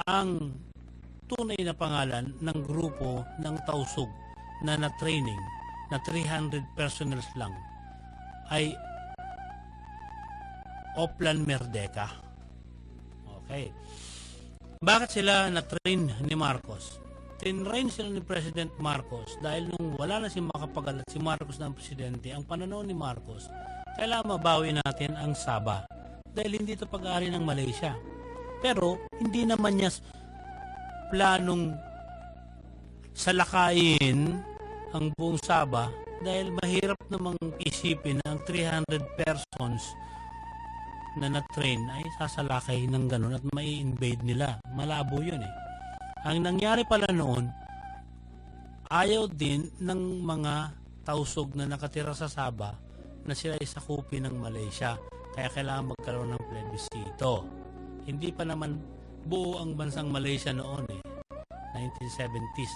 [SPEAKER 2] ang tunay na pangalan ng grupo ng Tausug na na-training na 300 personnel lang ay Oplan Merdeka. Okay. Bakit sila na-train ni Marcos? Tinrain sila ni President Marcos dahil nung wala na si Macapagal at si Marcos na ang presidente, ang pananaw ni Marcos, kailangan mabawi natin ang Sabah dahil hindi ito pag-aari ng Malaysia. Pero hindi naman niya planong salakayin ang buong Sabah dahil mahirap namang isipin na ang 300 persons na na-train ay sasalakay ng ganun at mai-invade nila. Malabo yun eh. Ang nangyari pala noon, ayaw din ng mga Tausug na nakatira sa Sabah na sila ay sakupin ng Malaysia. Kaya kailangan magkaroon ng plebisito. Hindi pa naman buo ang bansang Malaysia noon eh. 1970s.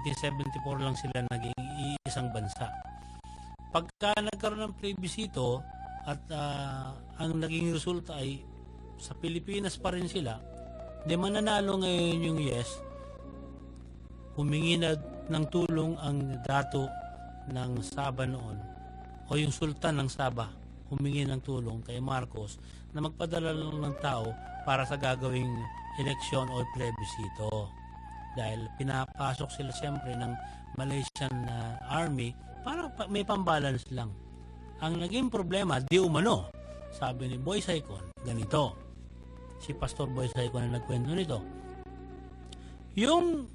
[SPEAKER 2] 1974 lang sila naging iisang bansa. Pagka nagkaroon ng plebisito at ang naging resulta ay sa Pilipinas pa rin sila, di mananalo ngayon yung yes, humingi na ng tulong ang dato ng Sabah noon o yung sultan ng Sabah humingi ng tulong kay Marcos na magpadala lang ng tao para sa gagawing eleksyon o plebisito. Dahil pinapasok sila siyempre ng Malaysian army para may pambalance lang. Ang naging problema, di umano, sabi ni Boy Saicon, ganito. Si Pastor Boy Saicon na nagkwento nito. Yung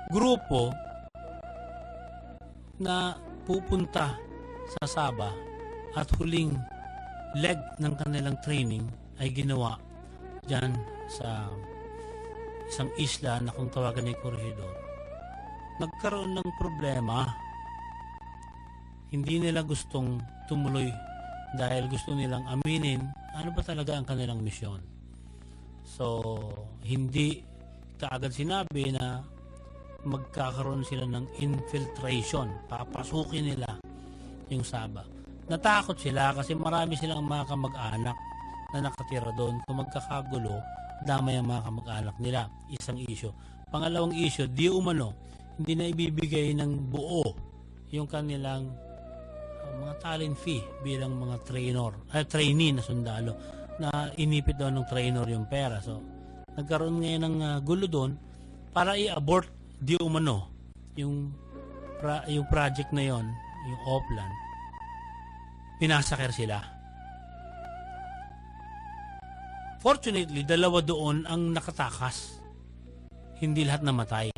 [SPEAKER 2] grupo na pupunta sa Sabah at huling leg ng kanilang training ay ginawa dyan sa isang isla na kung tawagan ni Corregidor. Nagkaroon ng problema. Hindi nila gustong tumuloy dahil gusto nilang aminin ano ba talaga ang kanilang misyon. So, hindi kaagad sinabi na magkakaroon sila ng infiltration. Papasukin nila yung Sabah. Natakot sila kasi marami silang mga kamag-anak na nakatira doon. Kung magkakagulo, damay ang mga kamag-anak nila. Isang issue. Pangalawang issue, di umano, hindi na ibibigay ng buo yung kanilang mga talent fee bilang mga trainee na sundalo na inipit daw ng trainer yung pera. So, nagkaroon ngayon ng gulo doon para i-abort di umano yung project na yon, yung Oplan. Pinasakir sila. Fortunately, dalawa doon ang nakatakas. Hindi lahat namatay.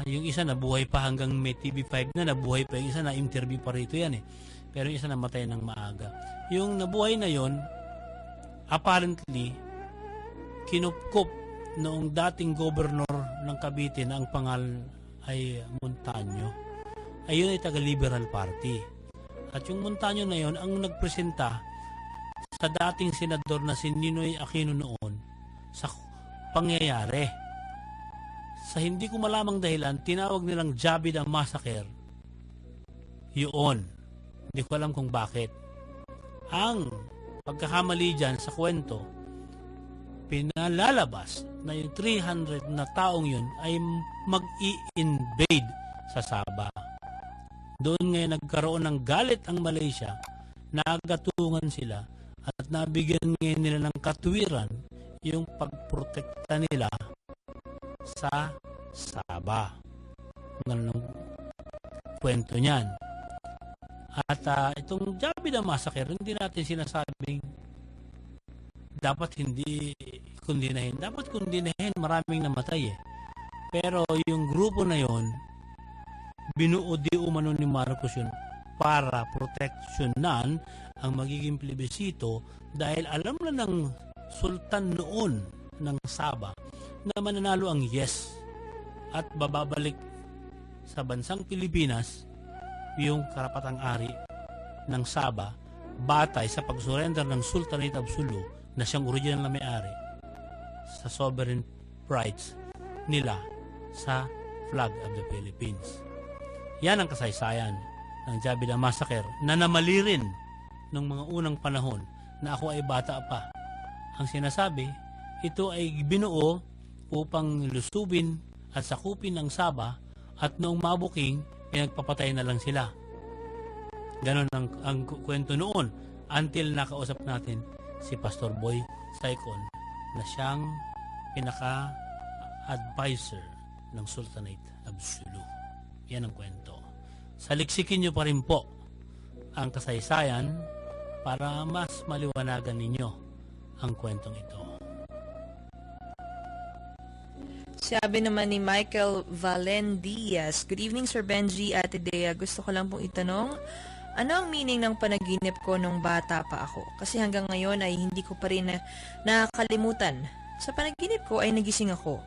[SPEAKER 2] Yung isa nabuhay pa hanggang may TV5 na nabuhay pa. Yung isa na interview pa rito yan eh. Pero yung isa namatay ng maaga. Yung nabuhay na yon, apparently, kinupkup noong dating gobernador ng Cavite na ang pangal ay Montaño. Ayun ay taga-Liberal Party. At yung Montaño na yon ang nagpresenta sa dating senador na si Ninoy Aquino noon sa pangyayari. Sa hindi ko malamang dahilan, tinawag nilang Jabida Massacre. Yun. Hindi ko alam kung bakit. Ang pagkakamali dyan sa kwento, pinalalabas na yung 300 na taong yun ay mag-i-invade sa Sabah. Doon ngayon nagkaroon ng galit ang Malaysia, nagatungan sila at nabigyan ngayon nila ng katwiran yung pagprotekta nila sa Sabah. Ganun ang kwento niyan. At itong Jabida Massacre, hindi natin sinasabing dapat hindi kundinahin. Dapat kundinahin, maraming namatay eh. Pero yung grupo na yon, binuo di umano ni Marcos yun para proteksyonan ang magiging plebisito dahil alam na ng sultan noon ng Sabah na mananalo ang yes at bababalik sa bansang Pilipinas yung karapatang ari ng Sabah batay sa pag-surrender ng Sultanate of Sulu na siyang original na may-ari sa sovereign rights nila sa flag of the Philippines. Yan ang kasaysayan ng Jabida Massacre na namali rin ng mga unang panahon na ako ay bata pa. Ang sinasabi, ito ay binuo upang lusubin at sakupin ang Sabah at noong mabuking, pinagpapatay na lang sila. Ganon ang kwento noon until nakausap natin si Pastor Boy Saicon na siyang pinaka-advisor ng Sultanate of Sulu. Yan ang kwento. Saliksikin nyo pa rin po ang kasaysayan para mas maliwanagan ninyo ang kwentong ito.
[SPEAKER 8] Sabi naman ni Michael Valen Diaz, Good evening Sir Benji at Idea. Gusto ko lang pong itanong, ano ang meaning ng panaginip ko nung bata pa ako? Kasi hanggang ngayon ay hindi ko pa rin nakakalimutan. Sa panaginip ko ay nagising ako.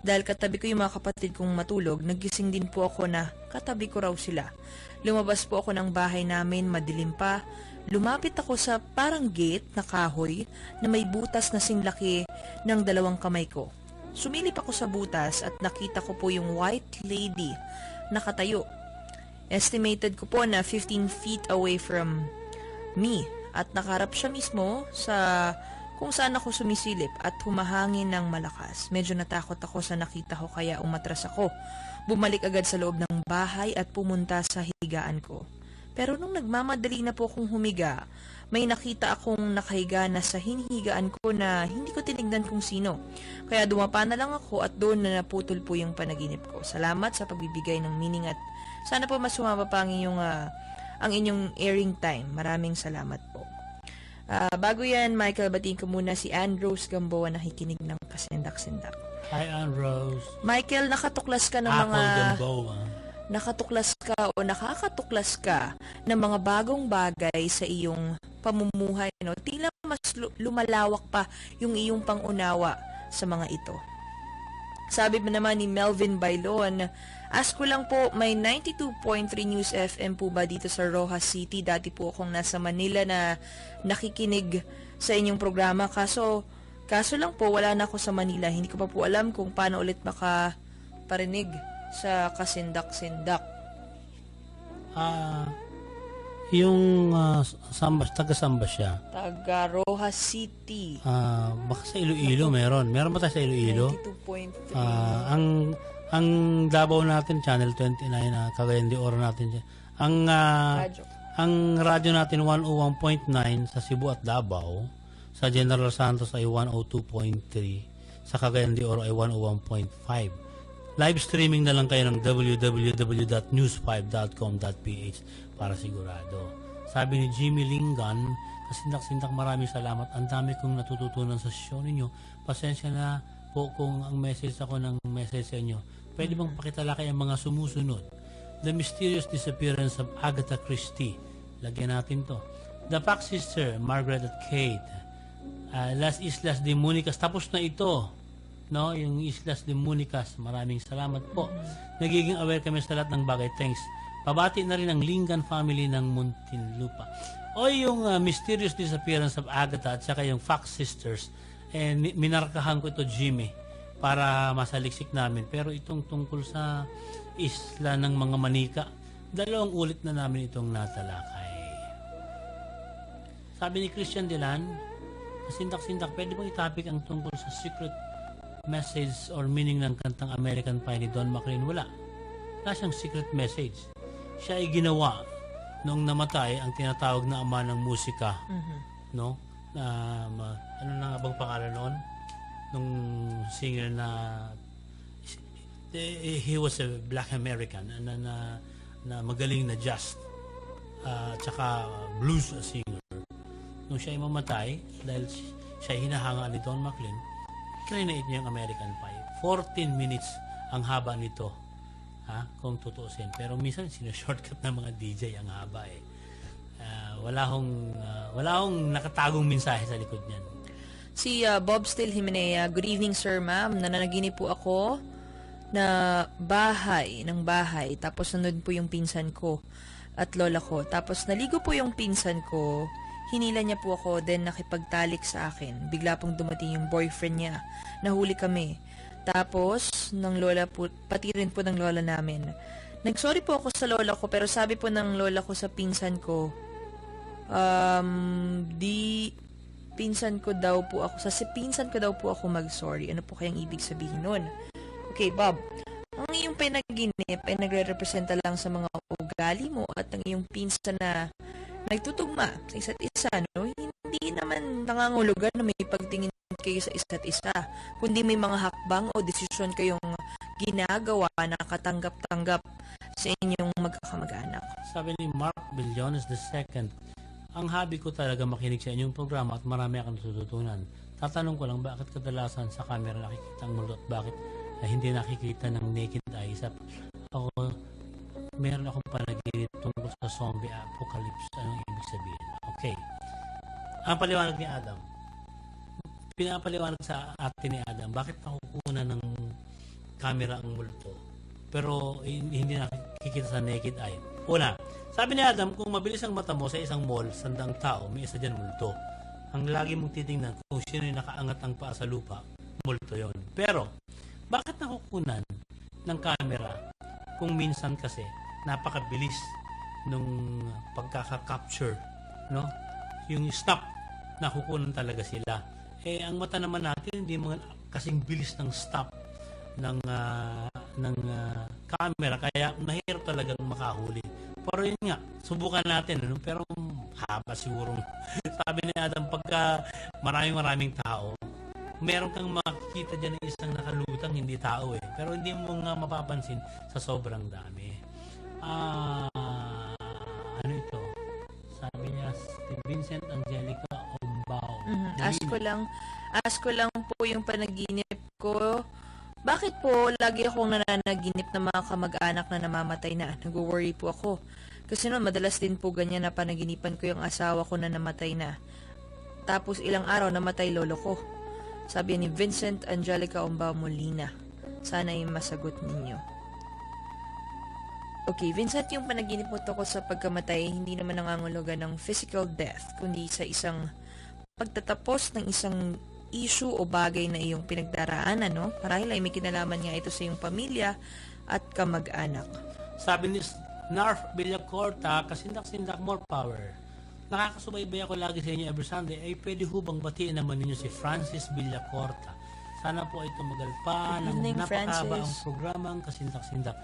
[SPEAKER 8] Dahil katabi ko yung mga kapatid kong matulog, nagising din po ako na katabi ko raw sila. Lumabas po ako ng bahay namin, madilim pa. Lumapit ako sa parang gate na kahoy na may butas na singlaki ng 2 kamay ko. Sumilip ako sa butas at nakita ko po yung white lady nakatayo. Estimated ko po na 15 feet away from me at nakaharap siya mismo sa kung saan ako sumisilip at humahangin ng malakas. Medyo natakot ako sa nakita ko kaya umatras ako. Bumalik agad sa loob ng bahay at pumunta sa higaan ko. Pero nung nagmamadali na po akong humiga, may nakita akong nakahiga na sa hinihigaan ko na hindi ko tinignan kung sino. Kaya dumapa na lang ako at doon na naputol po yung panaginip ko. Salamat sa pagbibigay ng meaning at sana po mas sumaba pa ang inyong airing time. Maraming salamat po. Bago yan, Michael, batiin ko muna si Andros Gamboa na nakikinig ng Kasendak-Sendak.
[SPEAKER 2] Hi, Andros.
[SPEAKER 8] Michael, nakatuklas ka ng
[SPEAKER 2] Apple
[SPEAKER 8] mga...
[SPEAKER 2] Gamboa.
[SPEAKER 8] Nakatuklas ka o nakakatuklas ka ng mga bagong bagay sa iyong pamumuhay, no? Tila mas lumalawak pa yung iyong pangunawa sa mga ito. Sabi ba naman ni Melvin Bailon, ask ko lang po, may 92.3 News FM po ba dito sa Rojas City? Dati po akong nasa Manila na nakikinig sa inyong programa. Kaso lang po, wala na ako sa Manila. Hindi ko pa po alam kung paano ulit makaparinig sa Kasindak-Sindak.
[SPEAKER 2] Yung taga-samba siya?
[SPEAKER 8] Taga Rojas City.
[SPEAKER 2] Baka sa Iloilo meron. Meron ba tayo sa Iloilo?
[SPEAKER 8] 92.3.
[SPEAKER 2] Ang Davao natin, Channel 29, Cagayan de Oro natin. Ang radyo natin 101.9 sa Cebu at Davao. Sa General Santos ay 102.3. Sa Cagayan de Oro ay 101.5. Live streaming na lang kayo ng www.news5.com.ph para sigurado. Sabi ni Jimmy Lingan, Kasindak-Sindak, maraming salamat. Ang dami kong natututunan sa show ninyo. Pasensya na po kung ang message ako ng message sa inyo. Pwede bang pakitalakay ang mga sumusunod? The mysterious disappearance of Agatha Christie. Lagyan natin to. The Pack Sister, Margaret at Kate. Las Islas de Monicas. Tapos na ito. No, yung Islas de Monicas. Maraming salamat po. Nagiging aware kami sa lahat ng bagay. Thanks. Pabati na rin ang Lingan family ng Muntinlupa. O yung mysterious disappearance of Agatha at saka yung Fox Sisters. Minarkahan ko ito, Jimmy. para masaliksik namin. Pero itong tungkol sa isla ng mga manika, 2 ulit na namin itong natalakay. Sabi ni Christian Dilan, sindak-sindak, pwede bang itapik ang tungkol sa secret message or meaning ng kantang American Pie ni Don McLean? Wala. Wala siyang secret message. Siya ay ginawa noong namatay ang tinatawag na ama ng musika. No? Ano na nga bang pangalan noon? Nung singer na he was a black American na magaling na jazz tsaka blues singer. Nung siya ay mamatay, dahil siya ay hinahanga ni Don McLean, kinait niya yung American Pie. 14 minutes ang haba nito, kung tutuusin. Pero minsan sinashortcut ng mga DJ ang haba eh. Wala hong nakatagong mensahe sa likod niyan.
[SPEAKER 8] Si Bob Still Jimenea, good evening sir, ma'am. Nananaginip po ako na bahay, tapos nandun po yung pinsan ko at lola ko. Tapos naligo po yung pinsan ko, hinila niya po ako, then nakipagtalik sa akin. Bigla pong dumating yung boyfriend niya. Nahuli kami. Tapos, ng lola po, pati rin po ng lola namin. Nagsorry po ako sa lola ko, pero sabi po ng lola ko sa pinsan ko, pinsan ko daw po ako mag-sorry. Ano po kayang ibig sabihin nun? Okay, Bob. Ang iyong panaginip ay nagre-representa lang sa mga ugali mo at ang iyong pinsan na nagtutugma sa isa't isa, no? Hindi naman nangangulugan na may pagtingin kayo sa isa't isa, kundi may mga hakbang o desisyon kayong ginagawa na katanggap-tanggap sa inyong magkakamag-anak.
[SPEAKER 2] Sabi ni Mark Billones II, ang hobby ko talaga makinig sa inyong programa at marami akong natututunan. Tatanong ko lang, bakit kadalasan sa camera nakikita ang mundo at bakit hindi nakikita ng naked eye? Ako, meron akong panaginip tungkol sa zombie apocalypse. Anong ibig sabihin? Okay. Ang paliwanag ni Adam. Pinapaliwanag sa atin ni Adam, bakit nakukunan ng camera ang multo pero hindi nakikita sa naked eye? Una, sabi ni Adam, kung mabilis ang mata mo sa isang mall, sandang tao, may isa dyan multo. Ang lagi mong titingnan kung sino yung nakaangat ang paa sa lupa, multo yon. Pero, bakit nakukunan ng camera kung minsan kasi napakabilis nung pagkaka-capture, no? Yung stop, nakukunan talaga sila. Ang mata naman natin, hindi mga kasing bilis ng stop ng camera, kaya mahirap talagang makahuli. Pero yun nga, subukan natin, ano? Pero haba siguro. Sabi ni Adam, pagka maraming tao, meron kang makikita dyan ng isang nakalutang, hindi tao eh. Pero hindi mo nga mapapansin sa sobrang dami. Ano ito? Sabi niya, si Vincent Angelica Ombao.
[SPEAKER 8] Ask ko lang po yung panaginip ko. Bakit po lagi akong nananaginip ng mga kamag-anak na namamatay na? Nag-worry po ako. Kasi noon, madalas din po ganyan na panaginipan ko yung asawa ko na namatay na. Tapos ilang araw namatay lolo ko. Sabi ni Vincent Angelica Ombao Molina. Sana ay masagot ninyo. Okay, Vincent, yung panaginip mo tungkol sa pagkamatay, hindi naman nangangulugan ng physical death, kundi sa isang pagtatapos ng isang issue o bagay na iyong pinagdaraanan, no? Marahil ay may kinalaman nga ito sa iyong pamilya at kamag-anak.
[SPEAKER 2] Sabi ni Narf Villacorta, kasindak-sindak, more power. Nakakasubaybay ako lagi sa inyo every Sunday. Ay pwede hubang batiin naman ninyo si Francis Villacorta. Sana po ay tumagal pa ng napakahaba ang programang kasindak-sindak.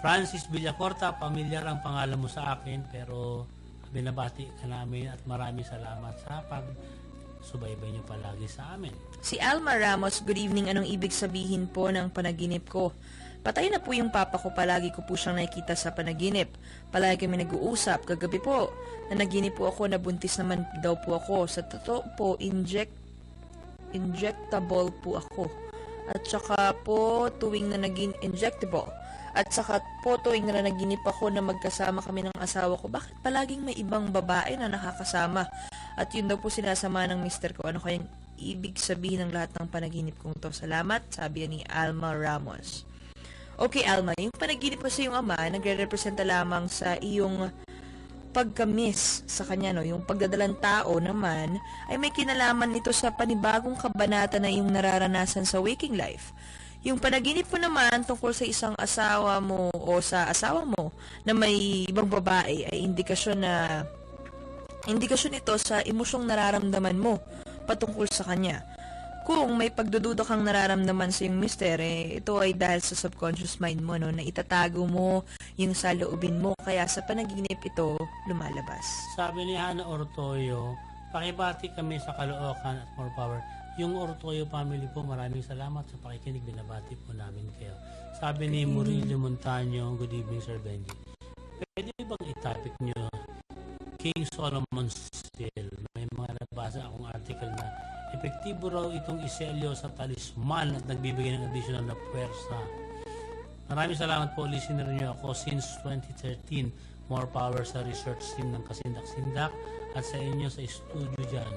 [SPEAKER 2] Francis Villacorta, pamilyar ang pangalan mo sa akin, pero binabati ka namin at maraming salamat sa subaybay niyo palagi sa amin.
[SPEAKER 8] Si Alma Ramos, good evening. Anong ibig sabihin po ng panaginip ko? Patay na po yung papa ko, palagi ko po siyang nakikita sa panaginip. Palagi kami nag-uusap. Kagabi po, nanaginip po ako na buntis naman daw po ako. Sa totoo po, injectable po ako. At saka po, tuwing na naging injectable. At saka po, tuwing na nanaginip ako na magkasama kami ng asawa ko, bakit palaging may ibang babae na nakakasama? At yun daw po sinasama ng mister ko. Ano kayang ibig sabihin ng lahat ng panaginip kong to? Salamat, sabi ni Alma Ramos. Okay, Alma, yung panaginip mo sa iyong ama, nagre-representa lamang sa iyong pagka-miss sa kanya, no? Yung pagdadalang tao naman, ay may kinalaman nito sa panibagong kabanata na iyong nararanasan sa waking life. Yung panaginip mo naman tungkol sa isang asawa mo o sa asawa mo na may ibang babae ay indikasyon ito sa emosyong nararamdaman mo patungkol sa kanya. Kung may pagdududa kang nararamdaman sa iyong mister, ito ay dahil sa subconscious mind mo, no, na itatago mo yung saloobin mo, kaya sa panaginip ito lumalabas.
[SPEAKER 2] Sabi ni Hana Ortoyo, pakibati kami sa Caloocan at More Power. Yung Ortoyo family po, maraming salamat sa pakikinig, binabati po namin kayo. Sabi ni Murillo Montaño, good evening Sir Benji. Pwede bang i-topic nyo King Solomon's Seal? May mga nabasa akong article na epektibo raw itong iselyo sa talisman at nagbibigay ng additional na puwersa. Maraming salamat po, listener niyo ako since 2013. More power sa research team ng Kasindak-Sindak at sa inyo sa studio dyan.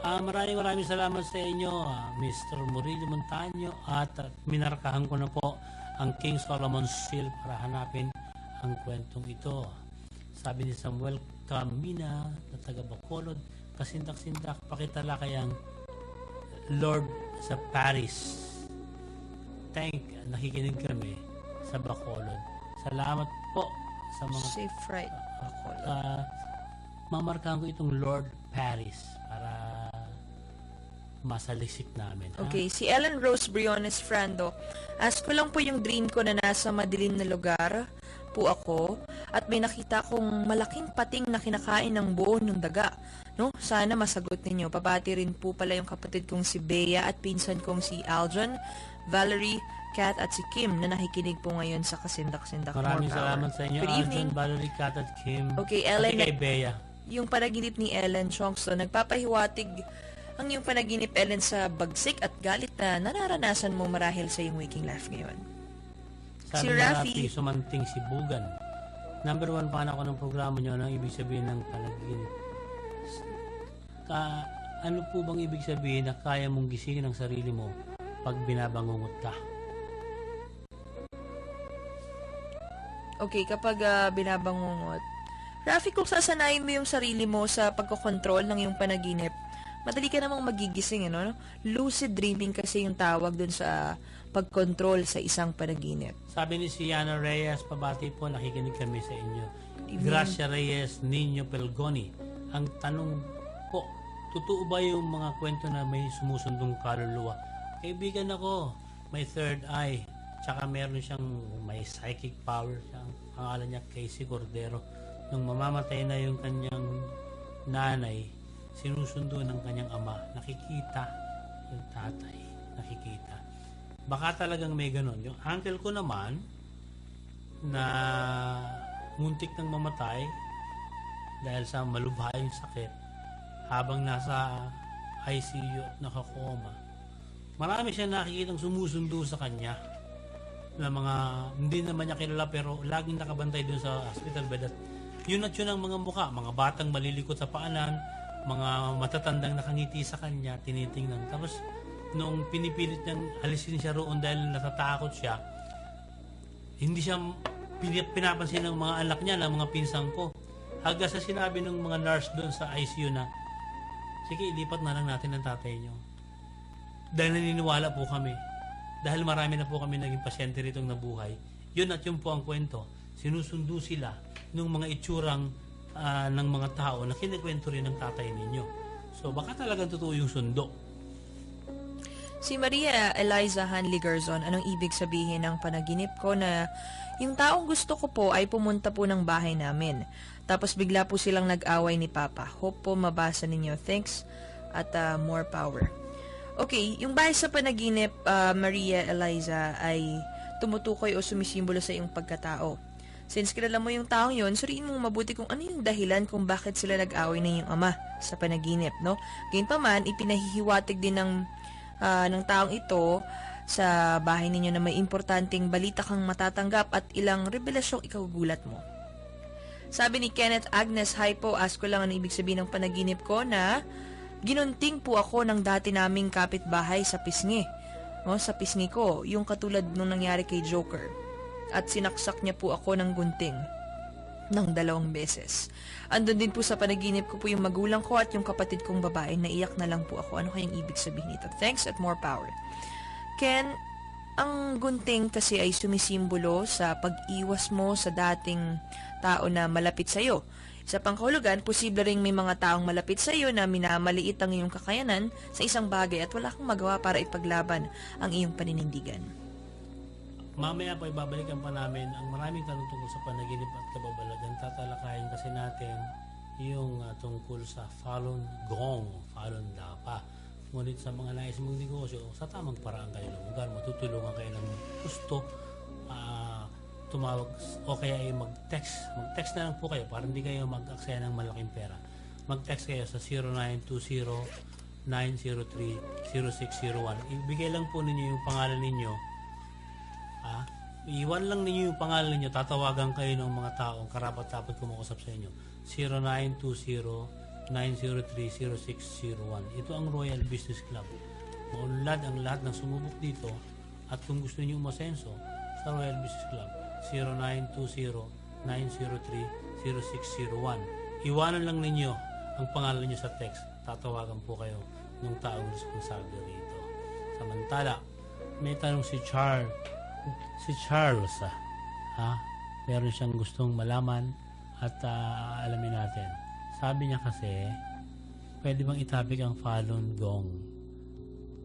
[SPEAKER 2] Maraming salamat sa inyo, Mr. Murillo Montaño, at minarkahan ko na po ang King Solomon's Seal para hanapin ang kwentong ito. Sabi ni Samuel Camina na taga Bacolod, Kasindak-Sindak, pakitala kayang Lord sa Paris. Nakikinig kami sa Bacolod. Salamat po sa mga
[SPEAKER 8] Safe ride, Bacolod.
[SPEAKER 2] Mamarkahan ko itong Lord Paris para masalisik namin.
[SPEAKER 8] Okay, si Ellen Rose Briones Frando. Ask ko lang po yung dream ko na nasa madilim na lugar po ako at may nakita kong malaking pating na kinakain ng buo ng daga. No? Sana masagot ninyo. Pabati rin po pala yung kapatid kong si Bea at pinsan kong si Aljon, Valerie, Kat at si Kim na nakikinig po ngayon sa Kasindak-Sindak.
[SPEAKER 2] Maraming salamat sa inyo,
[SPEAKER 8] Good evening.
[SPEAKER 2] Aljon, Valerie, Kat at Kim.
[SPEAKER 8] Okay, Ellen.
[SPEAKER 2] At kay Bea.
[SPEAKER 8] Yung panaginip ni Ellen Chongsto, nagpapahiwatig ang iyong panaginip, Ellen, sa bagsik at galit na nararanasan mo marahil sa iyong waking life ngayon.
[SPEAKER 2] Sabi
[SPEAKER 8] Si
[SPEAKER 2] ni
[SPEAKER 8] Rafi,
[SPEAKER 2] Sumanting Sibugan. Number 1 fan ako ng programa nyo. Anong ibig sabihin ng panaginip? Ano po bang ibig sabihin na kaya mong gisingin ang sarili mo pag binabangungot ka?
[SPEAKER 8] okay, kapag binabangungot, Rafi, kung sasanayin mo yung sarili mo sa pagkokontrol ng iyong panaginip, madali ka namang magigising, no? Lucid dreaming kasi yung tawag dun sa pagkontrol sa isang panaginip.
[SPEAKER 2] Sabi ni Siana Reyes, pabati po, nakikinig kami sa inyo.
[SPEAKER 8] Evening.
[SPEAKER 2] Gracia Reyes, Nino Pelgoni. Ang tanong po, totoo ba yung mga kwento na may sumusundong kaluluwa? Kaibigan ako, may third eye, tsaka meron siyang may psychic power. Ang pangalan niya Casey Cordero. Nung mamamatay na yung kanyang nanay, sinusundo ng kanyang ama, nakikita yung tatay, nakikita. Baka talagang may ganon. Yung uncle ko naman na muntik nang mamatay dahil sa malubhayong sakit habang nasa ICU at nakakoma, marami siya nakikitang sumusundo sa kanya na mga hindi naman niya kilala pero laging nakabantay dun sa hospital bed at yun at yun ang mga mukha, mga batang malilikot sa paanan, mga matatandang nakangiti sa kanya, tinitingnan. Tapos, noong pinipilit niyang alisin siya roon dahil natatakot siya, hindi siya pinapansin ng mga anak niya, ng mga pinsang ko. Hanggang sa sinabi ng mga nurse doon sa ICU na, sige, ilipat na lang natin ang tatay niyo. Dahil naniniwala po kami. Dahil marami na po kami naging pasyente ritong nabuhay. Yun at yun po ang kwento. Sinusundo sila ng mga itsurang ng mga tao na kinikwento rin ng tatay ninyo. So, baka talagang totoo yung sundo.
[SPEAKER 8] Si Maria Eliza Hanley Garzon, anong ibig sabihin ng panaginip ko na yung taong gusto ko po ay pumunta po ng bahay namin. Tapos bigla po silang nag-away ni Papa. Hope po mabasa ninyo. Thanks at more power. Okay, yung bahay sa panaginip, Maria Eliza, ay tumutukoy o sumisimbolo sa iyong pagkatao. Since kilala mo yung taong yon, suriin mong mabuti kung ano yung dahilan kung bakit sila nag-away na yung ama sa panaginip, no? Gayunpaman, ipinahihiwatig din ng taong ito sa bahay ninyo na may importanteng balita kang matatanggap at ilang revelasyong ikagugulat mo. Sabi ni Kenneth Agnes, hi po, ask ko lang ano ibig sabihin ng panaginip ko na ginunting po ako ng dati naming kapitbahay sa pisngi. No, sa pisngi ko, yung katulad nung nangyari kay Joker. At sinaksak niya po ako ng gunting ng 2 beses. Andun din po sa panaginip ko po yung magulang ko at yung kapatid kong babae. Naiyak na lang po ako. Ano kayang ibig sabihin nito? Thanks at more power. Ken Ang gunting kasi ay sumisimbolo sa pag-iwas mo sa dating tao na malapit sa iyo. Sa pangkahulugan, posible ring may mga taong malapit sa iyo na minamaliit ang iyong kakayanan sa isang bagay at wala kang magawa para ipaglaban ang iyong paninindigan.
[SPEAKER 2] Mamaya po ibabalikan pa namin ang maraming tanong tungkol sa panaginip at kababalagan. Tatalakayin kasi natin yung tungkol sa Falun Gong, Falun Dafa. Ngunit sa mga nais mong negosyo, sa tamang paraan kayo lugar, matutulungan kayo ng gusto, tumawag o kaya ay mag-text. Mag-text na lang po kayo para hindi kayo mag-aksaya ng malaking pera. Mag-text kayo sa 0920-903-0601. Ibigay lang po ninyo yung pangalan ninyo. Iwan lang ninyo yung pangalan ninyo. Tatawagan kayo ng mga taong karapat-dapat kumukusap sa inyo. 0920-903-0601. Ito ang Royal Business Club. Maunlad ang lahat ng sumubok dito at kung gusto niyo umasenso sa Royal Business Club, 0920-903-0601. Iwanan lang ninyo ang pangalan niyo sa text. Tatawagan po kayo ng taong responsable rito. Samantala, may tanong si Charles. Meron siyang gustong malaman at alamin natin. Sabi niya kasi, pwede bang itapik ang Falun Gong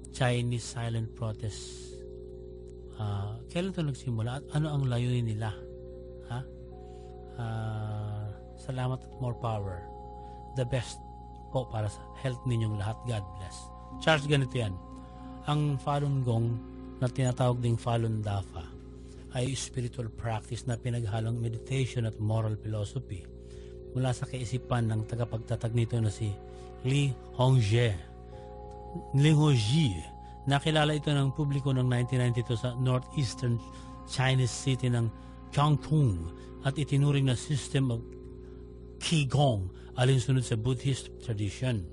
[SPEAKER 2] Chinese silent protest? Kailan ito nagsimula at ano ang layunin nila? Salamat at more power. The best po para sa health ninyong lahat. God bless. Charles, ganito yan. Ang Falun Gong na tinatawag ding Falun Dafa ay spiritual practice na pinaghalong meditation at moral philosophy mula sa kaisipan ng tagapagtatag nito na si Li Hongzhi. Nakilala ito ng publiko noong 1992 sa northeastern Chinese city ng Chongqing at itinuring na system of Qigong alinsunod sa Buddhist tradition.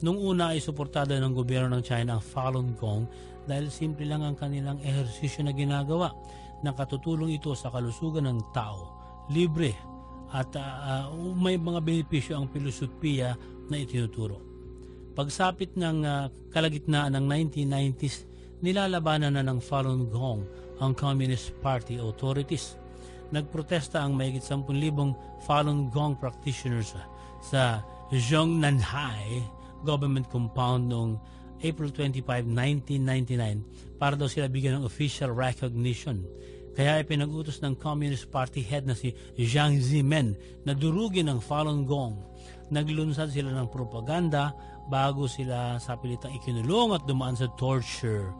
[SPEAKER 2] Nung una ay suportada ng gobyerno ng China ang Falun Gong dahil simple lang ang kanilang ehersisyo na ginagawa. Nakatutulong ito sa kalusugan ng tao, libre at may mga benepisyo ang filosofiya na itinuturo. Pagsapit ng kalagitnaan ng 1990s, nilalabanan na ng Falun Gong ang Communist Party authorities. Nagprotesta ang mahigit 10,000 Falun Gong practitioners sa Zhongnanhai government compound noong April 25, 1999 para daw sila bigyan ng official recognition. Kaya ipinag-utos ng Communist Party head na si Jiang Zemin na durugin ang Falun Gong. Naglunsad sila ng propaganda bago sila sa pilitang ikinulong at dumaan sa torture.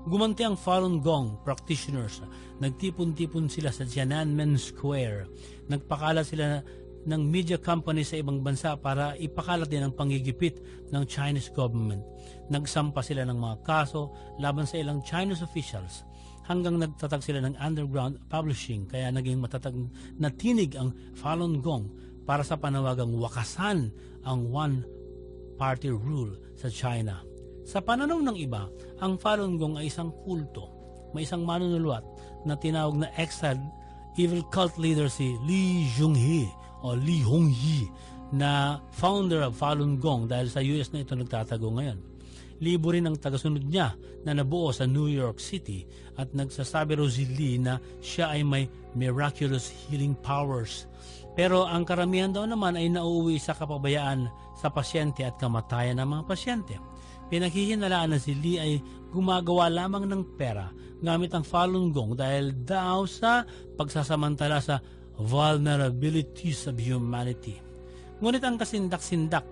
[SPEAKER 2] Gumanti ang Falun Gong practitioners. Nagtipon-tipon sila sa Tiananmen Square. Nagpakalat sila ng media company sa ibang bansa para ipakalat din ang pangigipit ng Chinese government. Nagsampa sila ng mga kaso laban sa ilang Chinese officials hanggang nagtatag sila ng underground publishing, kaya naging matatag na tinig ang Falun Gong para sa panawagang wakasan ang one-party rule sa China. Sa pananaw ng iba, ang Falun Gong ay isang kulto. May isang manunulwat na tinawag na exiled evil cult leader si Li Zhonghe o Li Hongzhi na founder of Falun Gong dahil sa US na ito nagtatago ngayon. Libo rin ang tagasunod niya na nabuo sa New York City at nagsasabi raw si Li na siya ay may miraculous healing powers. Pero ang karamihan daw naman ay nauuwi sa kapabayaan sa pasyente at kamatayan ng mga pasyente. Pinaghihinalaan na si Li ay gumagawa lamang ng pera gamit ang Falun Gong dahil daw sa pagsasamantala sa vulnerabilities of humanity. Ngunit ang kasindak-sindak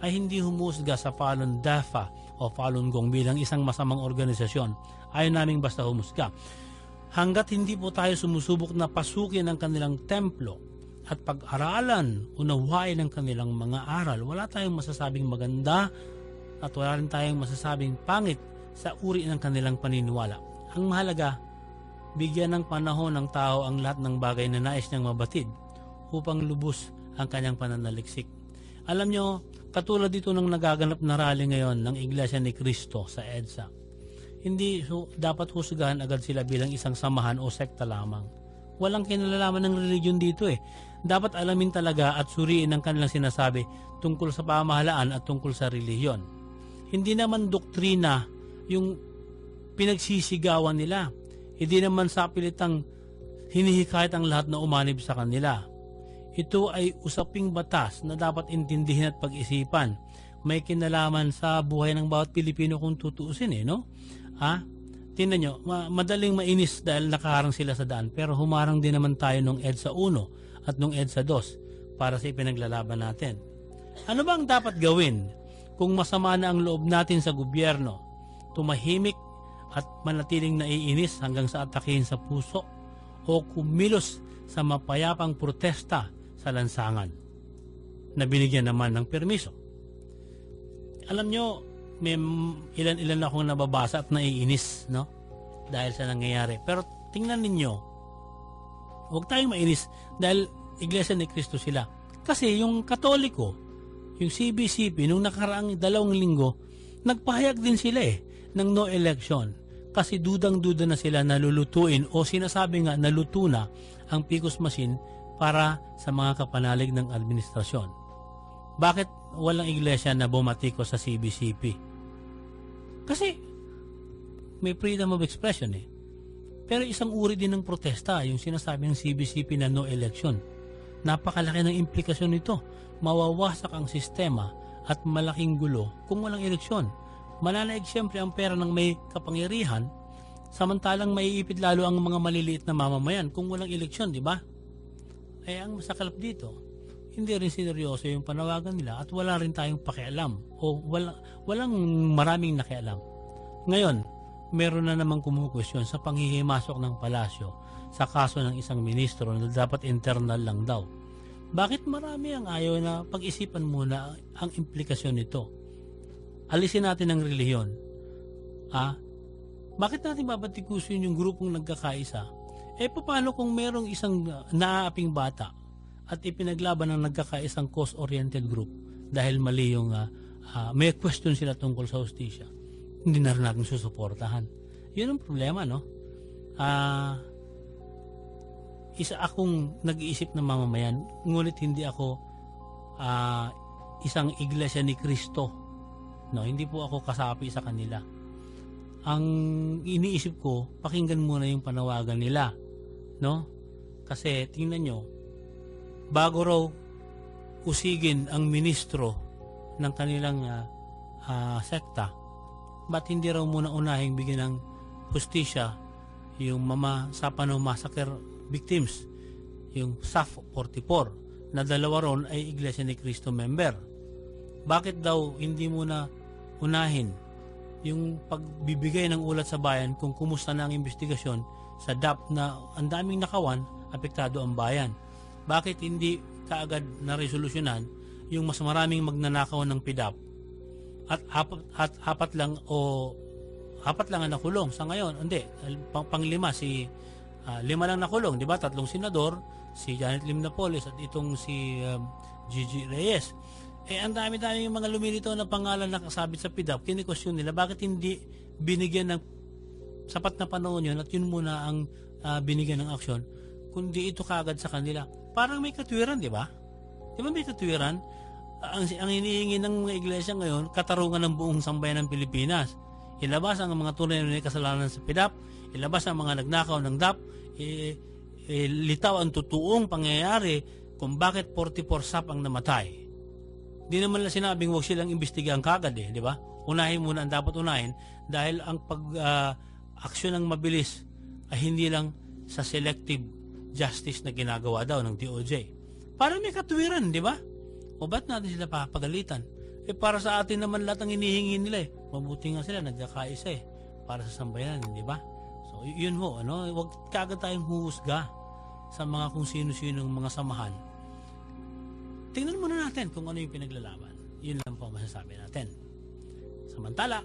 [SPEAKER 2] ay hindi humusga sa Falun Dafa o Falun Gong bilang isang masamang organisasyon. Ayaw naming basta humusga. Hanggat hindi po tayo sumusubok na pasukin ang kanilang templo at pag-aralan, unawain ang kanilang mga aral, wala tayong masasabing maganda at wala rin tayong masasabing pangit sa uri ng kanilang paniniwala. Ang mahalaga, bigyan ng panahon ng tao ang lahat ng bagay na nais niyang mabatid upang lubos ang kanyang pananaliksik. Alam nyo, katulad dito ng nagaganap na rally ngayon ng Iglesia ni Cristo sa EDSA, hindi dapat husgahan agad sila bilang isang samahan o sekta lamang. Walang kinalalaman ng religion dito eh. Dapat alamin talaga at suriin ang kanilang sinasabi tungkol sa pamahalaan at tungkol sa relihiyon. Hindi naman doktrina yung pinagsisigawan nila. Hindi naman sa pilitang hinihikayat ang lahat na umanib sa kanila. Ito ay usaping batas na dapat intindihin at pag-isipan. May kinalaman sa buhay ng bawat Pilipino kung tutuusin no? Tingnan nyo, madaling mainis dahil nakaharang sila sa daan, pero humarang din naman tayo nung EDSA 1 at nung EDSA 2 para sa ipinaglalaban natin. Ano ba ang dapat gawin kung masama na ang loob natin sa gobyerno? Tumahimik at manatiling naiinis hanggang sa atakihin sa puso o kumilos sa mapayapang protesta sa lansangan na binigyan naman ng permiso? Alam nyo, may ilan-ilan akong nababasa at naiinis, no? Dahil sa nangyayari. Pero tingnan ninyo, huwag tayong mainis dahil Iglesia ni Cristo sila. Kasi yung Katoliko, yung CBCP, nung nakaraang 2 linggo, nagpahayag din sila ng no election. Kasi dudang-duda na sila nalulutuin o sinasabi nga naluto na ang PCOS machine para sa mga kapanalig ng administrasyon. Bakit walang iglesia na bumatiko sa CBCP? Kasi may freedom of expression Pero isang uri din ng protesta, yung sinasabi ng CBCP na no election. Napakalaki ng implikasyon nito. Mawawasak ang sistema at malaking gulo kung walang eleksyon. Mananaig siyempre ang pera ng may kapangyarihan, samantalang maiipit lalo ang mga maliliit na mamamayan kung walang eleksyon, di ba? Ang masakalap dito, hindi rin sineryoso yung panawagan nila at wala rin tayong pakialam o walang maraming nakialam. Ngayon, meron na namang kumukwestiyon sa panghihimasok ng palasyo sa kaso ng isang ministro na dapat internal lang daw. Bakit marami ang ayaw na pag-isipan muna ang implikasyon nito? Alisin natin ang relihiyon. Bakit natin babatikusin yung grupong nagkakaisa? Paano kung merong isang naaaping bata at ipinaglaban ng nagkakaisang cause-oriented group dahil mali yung may question sila tungkol sa hustisya? Hindi na rin natin susuportahan. Yun ang problema, no? Isa akong nag-iisip na mamamayan, ngunit hindi ako isang iglesia ni Cristo. No, hindi po ako kasapi sa kanila. Ang iniisip ko, pakinggan muna yung panawagan nila, no? Kasi tingnan nyo, bago raw usigin ang ministro ng kanilang sekta, ba't hindi raw muna unahing bigyan ng hustisya yung Mama Sapano Massacre victims, yung SAF 44, na 2 ron ay Iglesia ni Cristo member? Bakit daw hindi muna unahin yung pagbibigay ng ulat sa bayan kung kumusta na ang investigasyon sa DAP na ang daming nakawan, apektado ang bayan? Bakit hindi kaagad na resolusyonan yung mas maraming magnanakaw ng PDAP at apat lang ang nakulong sa ngayon? Hindi, pang-5 5 lang nakulong, di ba? 3 senador, si Janet Lim Napoles at itong si Gigi Reyes. Ang dami-dami yung mga lumilitaw na pangalan na kasabit sa PDAP, kini-question nila bakit hindi binigyan ng sapat na panahon yun at yun muna ang binigyan ng aksyon, kundi ito kaagad sa kanila. Parang may katwiran, di ba? Di ba may katwiran? Ang hinihingi ng mga iglesia ngayon, katarungan ng buong sambayan ng Pilipinas. Ilabas ang mga tunay na kasalanan sa PDAP, ilabas ang mga nagnakaw ng DAP, litaw ang totoong pangyayari kung bakit 44 SAP ang namatay. Di naman lang sinabing huwag silang imbestigahan kagad di ba? Unahin muna ang dapat unahin dahil ang pag-aksyon ng mabilis ay hindi lang sa selective justice na ginagawa daw ng DOJ. Parang may katwiran, di ba? O ba't natin sila papagalitan? Para sa atin naman lahat ang hinihingi nila Mabuti nga sila, nagkakaisa para sa sambayanan, di ba? So, yun ho, huwag kagad tayong huhusga sa mga kung sino-sino ng mga samahan. Tingnan muna natin kung ano yung pinaglalaban. Yun lang po ang masasabi natin. Samantala,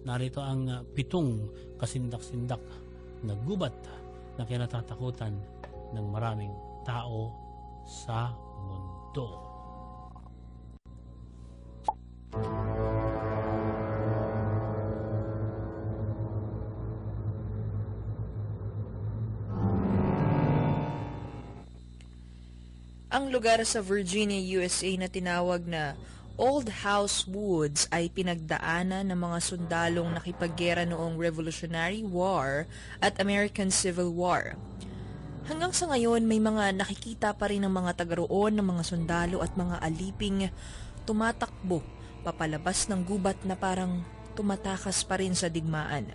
[SPEAKER 2] narito ang 7 kasindak-sindak na gubat na kinatatakutan ng maraming tao sa mundo.
[SPEAKER 8] Ang lugar sa Virginia, USA na tinawag na Old House Woods ay pinagdaanan ng mga sundalong nakipaggera noong Revolutionary War at American Civil War. Hanggang sa ngayon, may mga nakikita pa rin ng mga taga-roon ng mga sundalo at mga aliping tumatakbo papalabas ng gubat na parang tumatakas pa rin sa digmaan.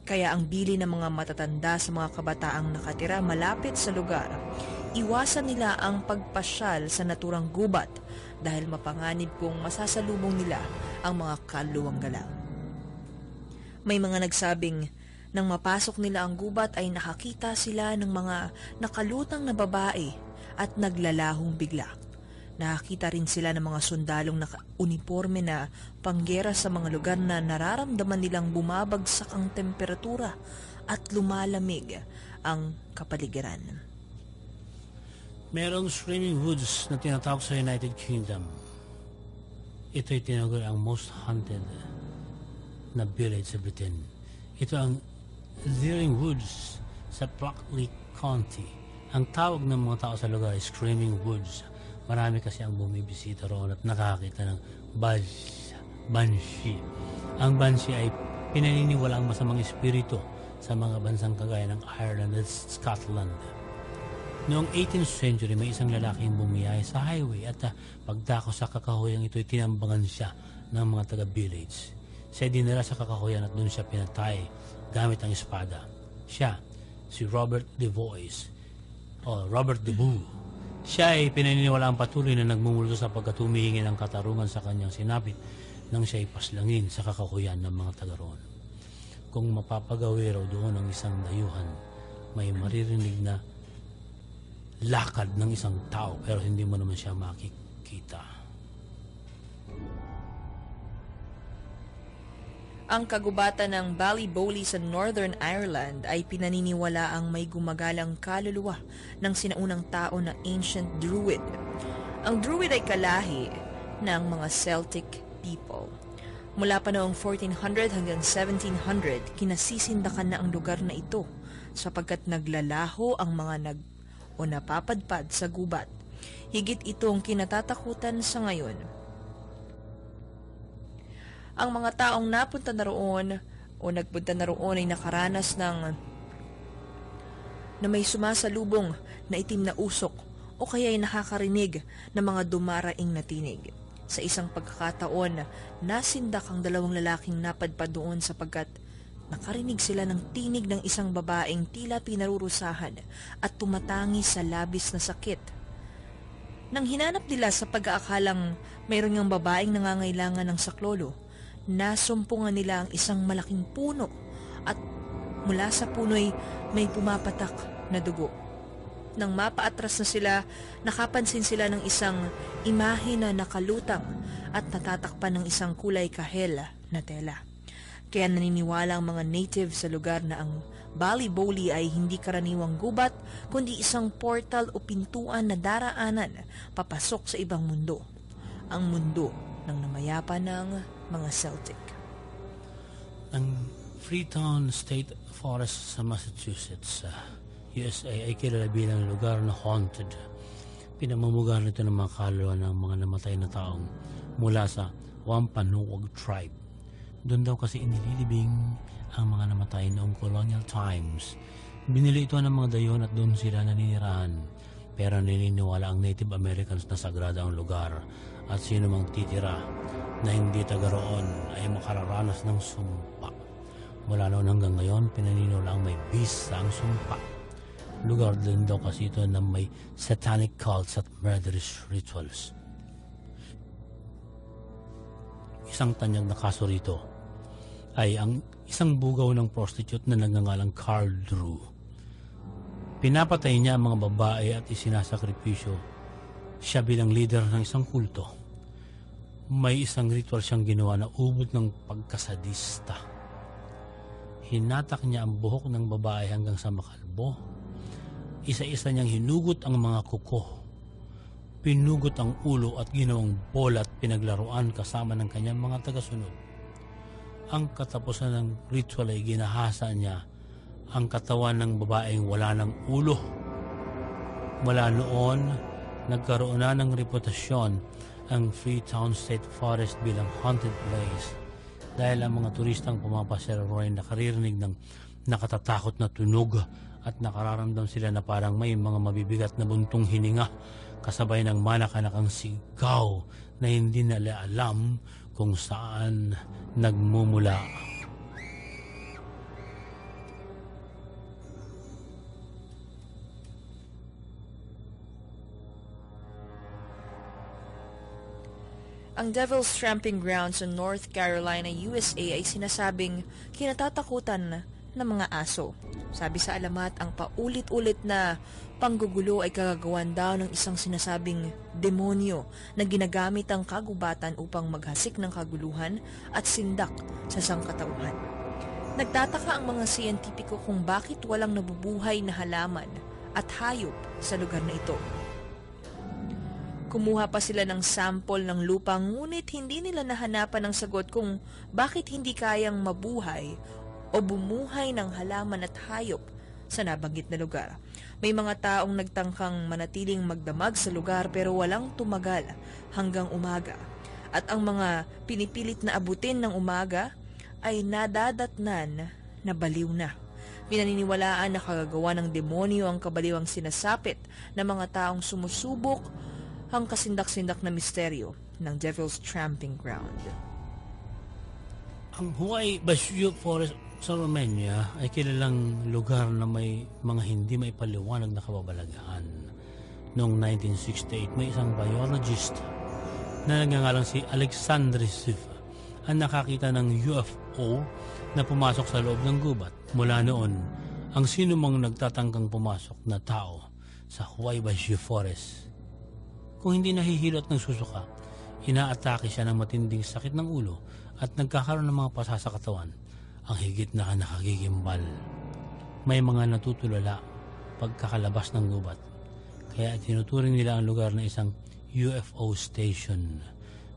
[SPEAKER 8] Kaya ang bili ng mga matatanda sa mga kabataang nakatira malapit sa lugar, iwasan nila ang pagpasyal sa naturang gubat dahil mapanganib kung masasalubong nila ang mga kaluluwang gala. May mga nagsabing nang mapasok nila ang gubat ay nakakita sila ng mga nakalutang na babae at naglalahong bigla. Nakakita rin sila ng mga sundalong naka-uniforme na panggera sa mga lugar na nararamdaman nilang bumabagsak ang temperatura at lumalamig ang kapaligiran.
[SPEAKER 2] Merong Screaming Woods na tinatawag sa United Kingdom. Ito'y tinawag ang most haunted na village sa Britain. Ito ang Deering Woods sa Buckley County. Ang tawag ng mga tao sa lugar ay Screaming Woods. Marami kasi ang bumibisita roon at nakakita ng banshee. Ang banshee ay pinaniniwala ang masamang espiritu sa mga bansang kagaya ng Ireland at Scotland. Noong 18th century, may isang lalaking bumiyay sa highway at pagdako sa kakahoyang ito'y tinambangan siya ng mga taga-village. Siya dinala sa kakahoyan at doon siya pinatay gamit ang espada. Siya, si Robert DeVois, o Robert DeBoo. Siya ay pinaniniwalaang patuloy na nagmumulto sapagkat humihingi ng katarungan sa kanyang sinapit nang siya ay paslangin sa kakahuyan ng mga taga-roon. Kung mapapagawi raw doon ang isang dayuhan, may maririnig na lakad ng isang tao pero hindi mo naman siya makikita.
[SPEAKER 8] Ang kagubatan ng Ballybowly sa Northern Ireland ay pinaniniwala ang may gumagalang kaluluwa ng sinaunang tao na ancient Druid. Ang Druid ay kalahi ng mga Celtic people. Mula pa noong 1400 hanggang 1700, kinasisindakan na ang lugar na ito sapagkat naglalaho ang mga napapadpad sa gubat. Higit itong kinatatakutan sa ngayon. Ang mga taong napunta na roon o nagpunta na roon ay nakaranas na may sumasalubong na itim na usok o kaya ay nakakarinig ng mga dumaraing na tinig. Sa isang pagkakataon, nasindak ang dalawang lalaking napadpad doon sapagkat nakarinig sila ng tinig ng isang babaeng tila pinarurusahan at tumatangi sa labis na sakit. Nang hinanap nila sa pag-aakalang mayroon ngang babaeng nangangailangan ng saklolo, nasumpungan nila ang isang malaking puno at mula sa puno'y may pumapatak na dugo. Nang mapaatras na sila, nakapansin sila ng isang imahe na nakalutang at natatakpan ng isang kulay kahel na tela. Kaya naniniwala ang mga native sa lugar na ang Ballybowly ay hindi karaniwang gubat kundi isang portal o pintuan na daraanan papasok sa ibang mundo. Ang mundo ng namayapa ng mga Celtic.
[SPEAKER 2] Ang Freetown State Forest sa Massachusetts, USA ay kilala bilang lugar na haunted. Pinamumugar nito ng mga kaluluwa ng mga namatay na taong mula sa Wampanoag tribe. Doon daw kasi inililibing ang mga namatay noong colonial times. Binili ito ng mga dayon at doon sila naninirahan. Pero naniniwala ang Native Americans na sagrada ang lugar at sino mang titira na hindi taga roon ay makararanas ng sumpa. Mula noon hanggang ngayon, pinaniniwala ang may bisa ang sumpa. Lugar din daw kasi ito na may satanic cults at murderous rituals. Isang tanyag na kaso rito ay ang isang bugaw ng prostitute na nagngangalang Carl Drew. Pinapatay niya ang mga babae at isinasakripisyo siya bilang leader ng isang kulto. May isang ritual siyang ginawa na ubod ng pagkasadista. Hinatak niya ang buhok ng babae hanggang sa makalbo. Isa-isa niyang hinugot ang mga kuko. Pinugot ang ulo at ginawang bola at pinaglaruan kasama ng kanyang mga tagasunod. Ang katapusan ng ritual ay ginahasa niya ang katawan ng babaeng wala ng ulo. Mula noon, nagkaroon na ng reputasyon ang Freetown State Forest bilang haunted place dahil ang mga turistang pumapasero ay nakaririnig ng nakatatakot na tunog at nakararamdam sila na parang may mga mabibigat na buntong hininga kasabay ng manakanakang sigaw na hindi nila alam kung saan nagmumula.
[SPEAKER 8] Ang Devil's Tramping Ground sa North Carolina, USA ay sinasabing kinatatakutan ng mga aso. Sabi sa alamat, ang paulit-ulit na panggugulo ay kagagawan daw ng isang sinasabing demonyo na ginagamit ang kagubatan upang maghasik ng kaguluhan at sindak sa sangkatauhan. Nagtataka ang mga siyentipiko kung bakit walang nabubuhay na halaman at hayop sa lugar na ito. Kumuha pa sila ng sample ng lupa ngunit hindi nila nahanapan ng sagot kung bakit hindi kayang mabuhay o bumuhay ng halaman at hayop sa nabanggit na lugar. May mga taong nagtangkang manatiling magdamag sa lugar pero walang tumagal hanggang umaga. At ang mga pinipilit na abutin ng umaga ay nadadatnan na baliw na. Pinaniniwalaan na kagagawa ng demonyo ang kabaliwang sinasapit ng mga taong sumusubok ang kasindak-sindak na misteryo ng Devil's Tramping Ground.
[SPEAKER 2] Ang Huay Basyo Forest sa Romania ay kilalang lugar na may mga hindi maipaliwanag na kababalaghan. Noong 1968, may isang biologist na nagngangalang si Alexandre Sifa ang nakakita ng UFO na pumasok sa loob ng gubat. Mula noon, ang sinumang nagtatangkang pumasok na tao sa Huay Basyo Forest, kung hindi nahihilot ng susuka, inaatake siya ng matinding sakit ng ulo at nagkakaroon ng mga pasa sa katawan, ang higit na nakagigimbal. May mga natutulala pagkakalabas ng gubat, kaya tinuturing nila ang lugar na isang UFO station.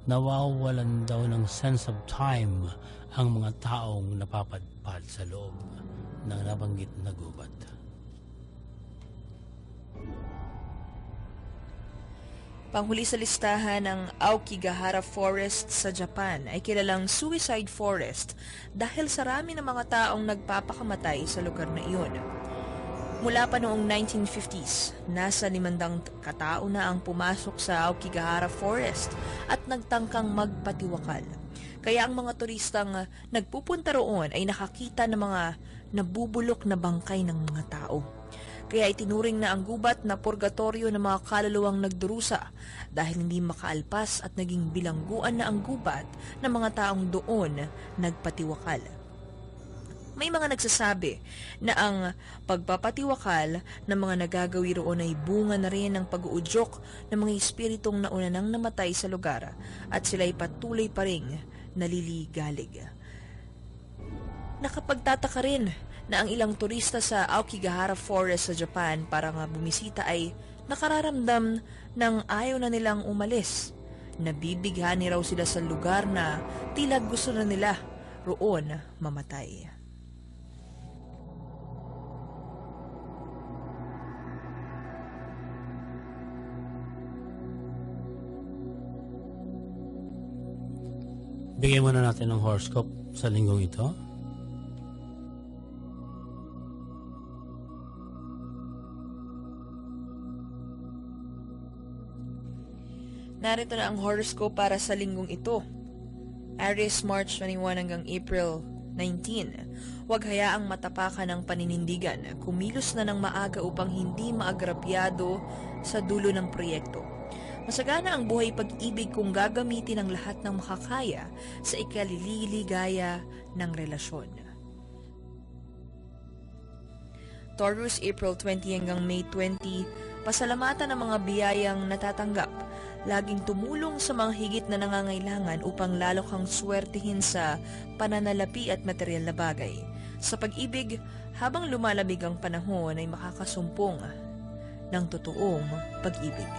[SPEAKER 2] Nawawalan daw ng sense of time ang mga taong napapadpad sa loob ng nabanggit na gubat.
[SPEAKER 8] Panghuli sa listahan ng Aokigahara Forest sa Japan ay kilalang suicide forest dahil sa rami ng mga taong nagpapakamatay sa lugar na iyon. Mula pa noong 1950s, nasa 500 katao na ang pumasok sa Aokigahara Forest at nagtangkang magpatiwakal. Kaya ang mga turistang nagpupunta roon ay nakakita ng mga nabubulok na bangkay ng mga tao. Kaya itinuring na ang gubat na purgatorio ng mga kaluluwang nagdurusa dahil hindi makaalpas at naging bilangguan na ang gubat ng mga taong doon nagpatiwakal. May mga nagsasabi na ang pagpapatiwakal ng mga nagagawi roon ay bunga na rin ng pag-uudyok ng mga espiritong nauna nang namatay sa lugar at sila'y patuloy pa rin naliligalig. Nakapagtataka rin na ang ilang turista sa Aokigahara Forest sa Japan para nga bumisita ay nakararamdam ng ayaw na nilang umalis. Nabibighani raw sila sa lugar na tila gusto na nila roon mamatay.
[SPEAKER 2] Bigyan muna natin ng horoscope sa linggong ito.
[SPEAKER 8] Narito na ang horoscope para sa linggong ito. Aries, March 21 hanggang April 19. Huwag hayaang matapakan ng paninindigan. Kumilos na ng maaga upang hindi maagrapyado sa dulo ng proyekto. Masagana ang buhay pag-ibig kung gagamitin ang lahat ng makakaya sa ikaliligaya ng relasyon. Taurus, April 20 hanggang May 20. Pasalamatan ang mga biyayang natatanggap. Laging tumulong sa mga higit na nangangailangan upang lalo kang swertihin sa pananalapi at material na bagay. Sa pag-ibig, habang lumalamig ang panahon ay makakasumpong ng totoong pag-ibig.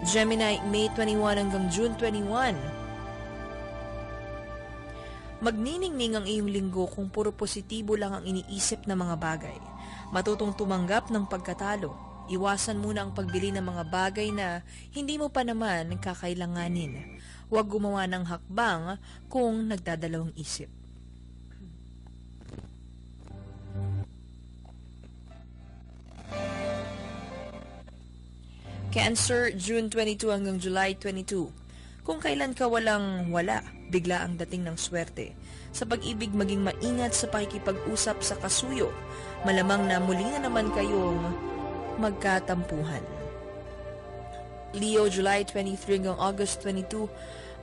[SPEAKER 8] Gemini, May 21 hanggang June 21. Magniningning ang iyong linggo kung puro positibo lang ang iniisip ng mga bagay. Matutong tumanggap ng pagkatalo. Iwasan muna ang pagbili ng mga bagay na hindi mo pa naman kakailanganin. Huwag gumawa ng hakbang kung nagdadalawang isip. Cancer, June 22 hanggang July 22. Kung kailan ka walang-wala, bigla ang dating ng swerte. Sa pag-ibig, maging maingat sa pakikipag-usap sa kasuyo. Malamang na muli na naman kayong magkatampuhan. Leo, July 23 hanggang August 22.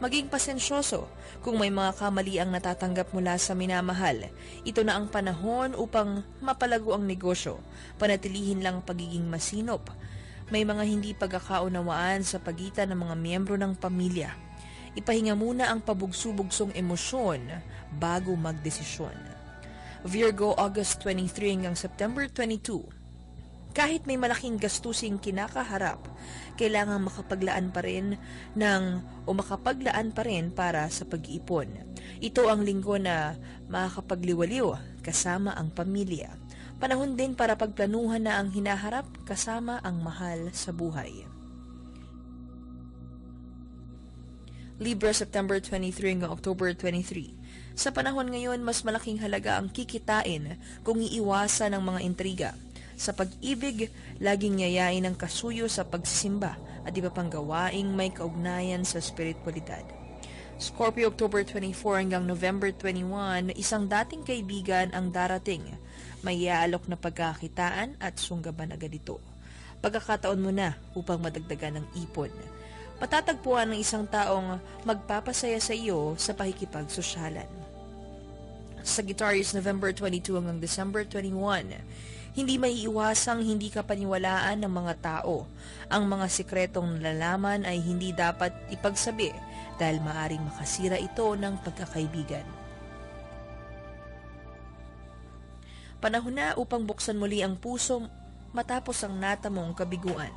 [SPEAKER 8] Maging pasensyoso kung may mga kamali ang natatanggap mula sa minamahal. Ito na ang panahon upang mapalago ang negosyo. Panatilihin lang ang pagiging masinop. May mga hindi pagkakaunawaan sa pagitan ng mga miyembro ng pamilya. Ipahinga muna ang pabugso-bugsong emosyon bago magdesisyon. Virgo, August 23 hanggang September 22. Kahit may malaking gastusing kinakaharap, kailangan makapaglaan pa rin para sa pag-iipon. Ito ang linggo na makakapagliwaliw kasama ang pamilya. Panahon din para pagplanuhan na ang hinaharap kasama ang mahal sa buhay. Libra, September 23 hanggang October 23. Sa panahon ngayon, mas malaking halaga ang kikitain kung iiwasan ng mga intriga. Sa pag-ibig, laging yayain ang kasuyo sa pagsisimba at iba pang gawaing may kaugnayan sa spiritualidad. Scorpio, October 24 hanggang November 21, isang dating kaibigan ang darating. May iaalok na pagkakitaan at sunggaban agad ito. Pagkakataon mo na upang madagdagan ng ipon. Patatagpuan ng isang taong magpapasaya sa iyo sa pakikipagsosyalan. Sagittarius, November 22 hanggang December 21. Hindi maiiwasang hindi ka paniwalaan ng mga tao. Ang mga sikretong nalalaman ay hindi dapat ipagsabi dahil maaring makasira ito ng pagkakaibigan. Panahon na upang buksan muli ang puso matapos ang natamong kabiguan.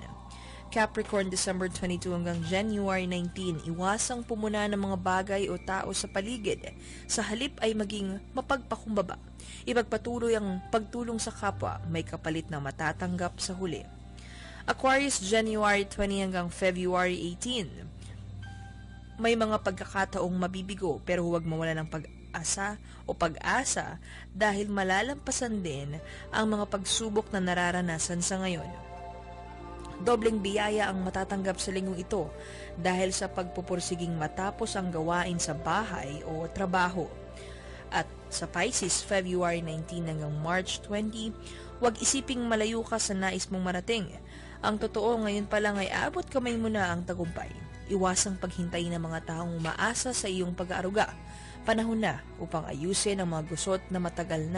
[SPEAKER 8] Capricorn, December 22 hanggang January 19, iwasang pumuna ng mga bagay o tao sa paligid. Sa halip ay maging mapagpakumbaba. Ipagpatuloy ang pagtulong sa kapwa, may kapalit na matatanggap sa huli. Aquarius, January 20 hanggang February 18. May mga pagkakataong mabibigo pero huwag mawala ng pag-asa dahil malalampasan din ang mga pagsubok na nararanasan sa ngayon. Dobleng biyaya ang matatanggap sa linggong ito dahil sa pagpupursiging matapos ang gawain sa bahay o trabaho. At sa Pisces, February 19 hanggang March 20, huwag isiping malayo ka sa nais mong marating. Ang totoo ngayon pa lang ay abot kamay mo na ang tagumpay. Iwasang paghintay ng mga taong umaasa sa iyong pag-aaruga. Panahon na upang ayusin ang mga gusot na matagal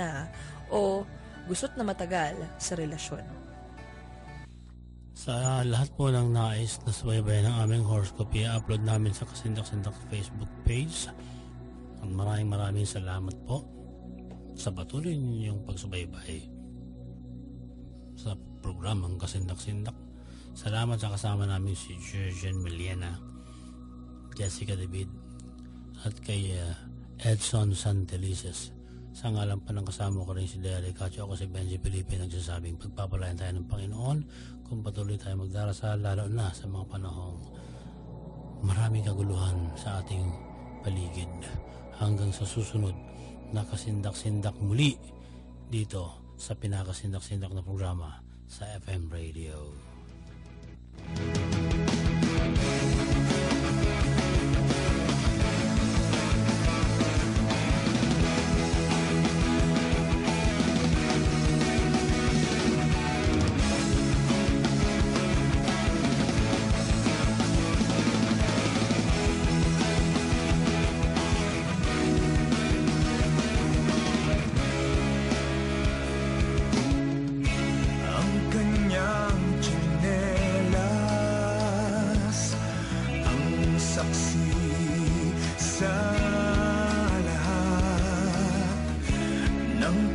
[SPEAKER 8] sa relasyon.
[SPEAKER 2] Sa lahat po ng nais na subaybay ng aming horoscope, i-upload namin sa Kasindak-Sindak Facebook page. Maraming salamat po sa patuloy ninyong pagsubaybay sa programang Kasindak-Sindak. Salamat sa kasama namin si Jurgen Meliana, Jessica David, at kay Edson Santelices. Sa ngalan pa ng kasama ko rin si Derek Cacho, ako si Benji Felipe, nagsasabing pagpapalayan tayo ng Panginoon kung patuloy tayo magdarasal, lalo na sa mga panahong maraming kaguluhan sa ating paligid. Hanggang sa susunod na Kasindak-Sindak muli dito sa pinakasindak-sindak na programa sa FM Radio.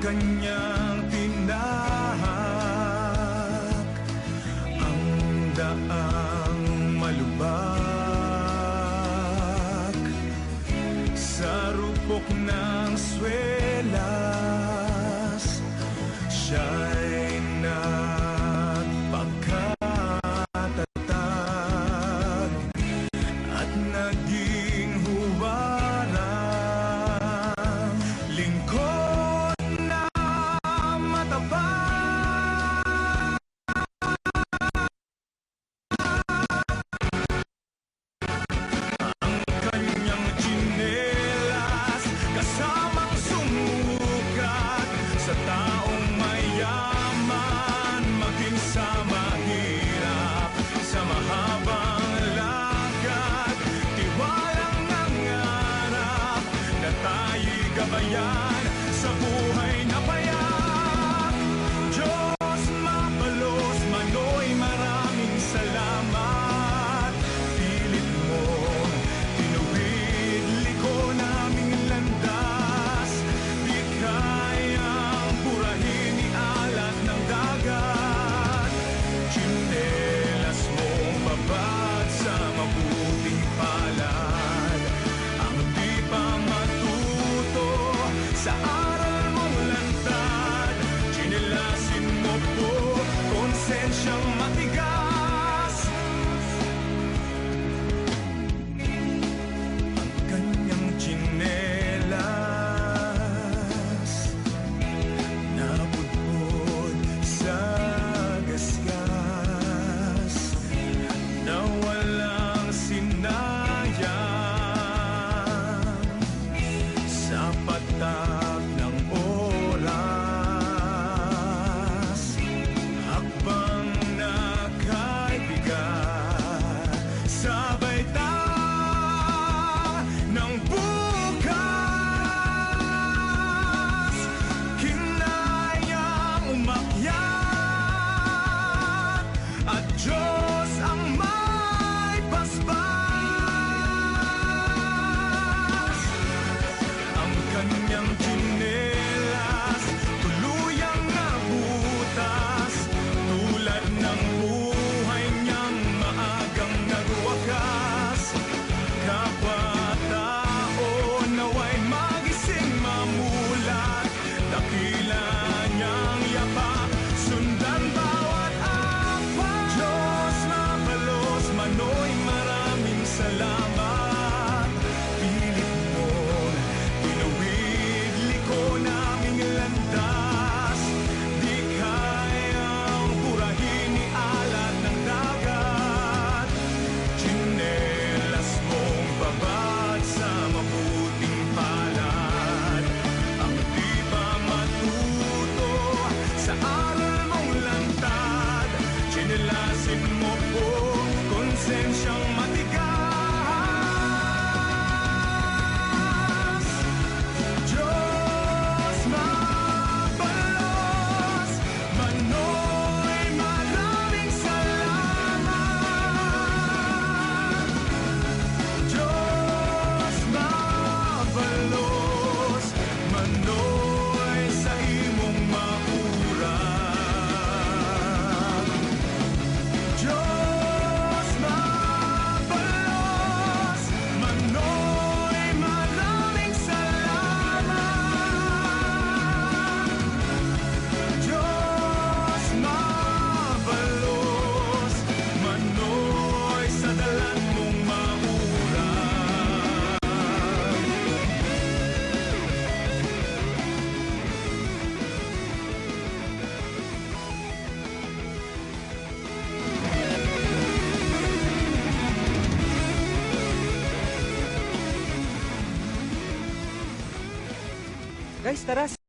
[SPEAKER 11] Kanyang tinahak ang daang malubak sa rupok ng swelas, siya'y nagpaka
[SPEAKER 4] Guys, tara.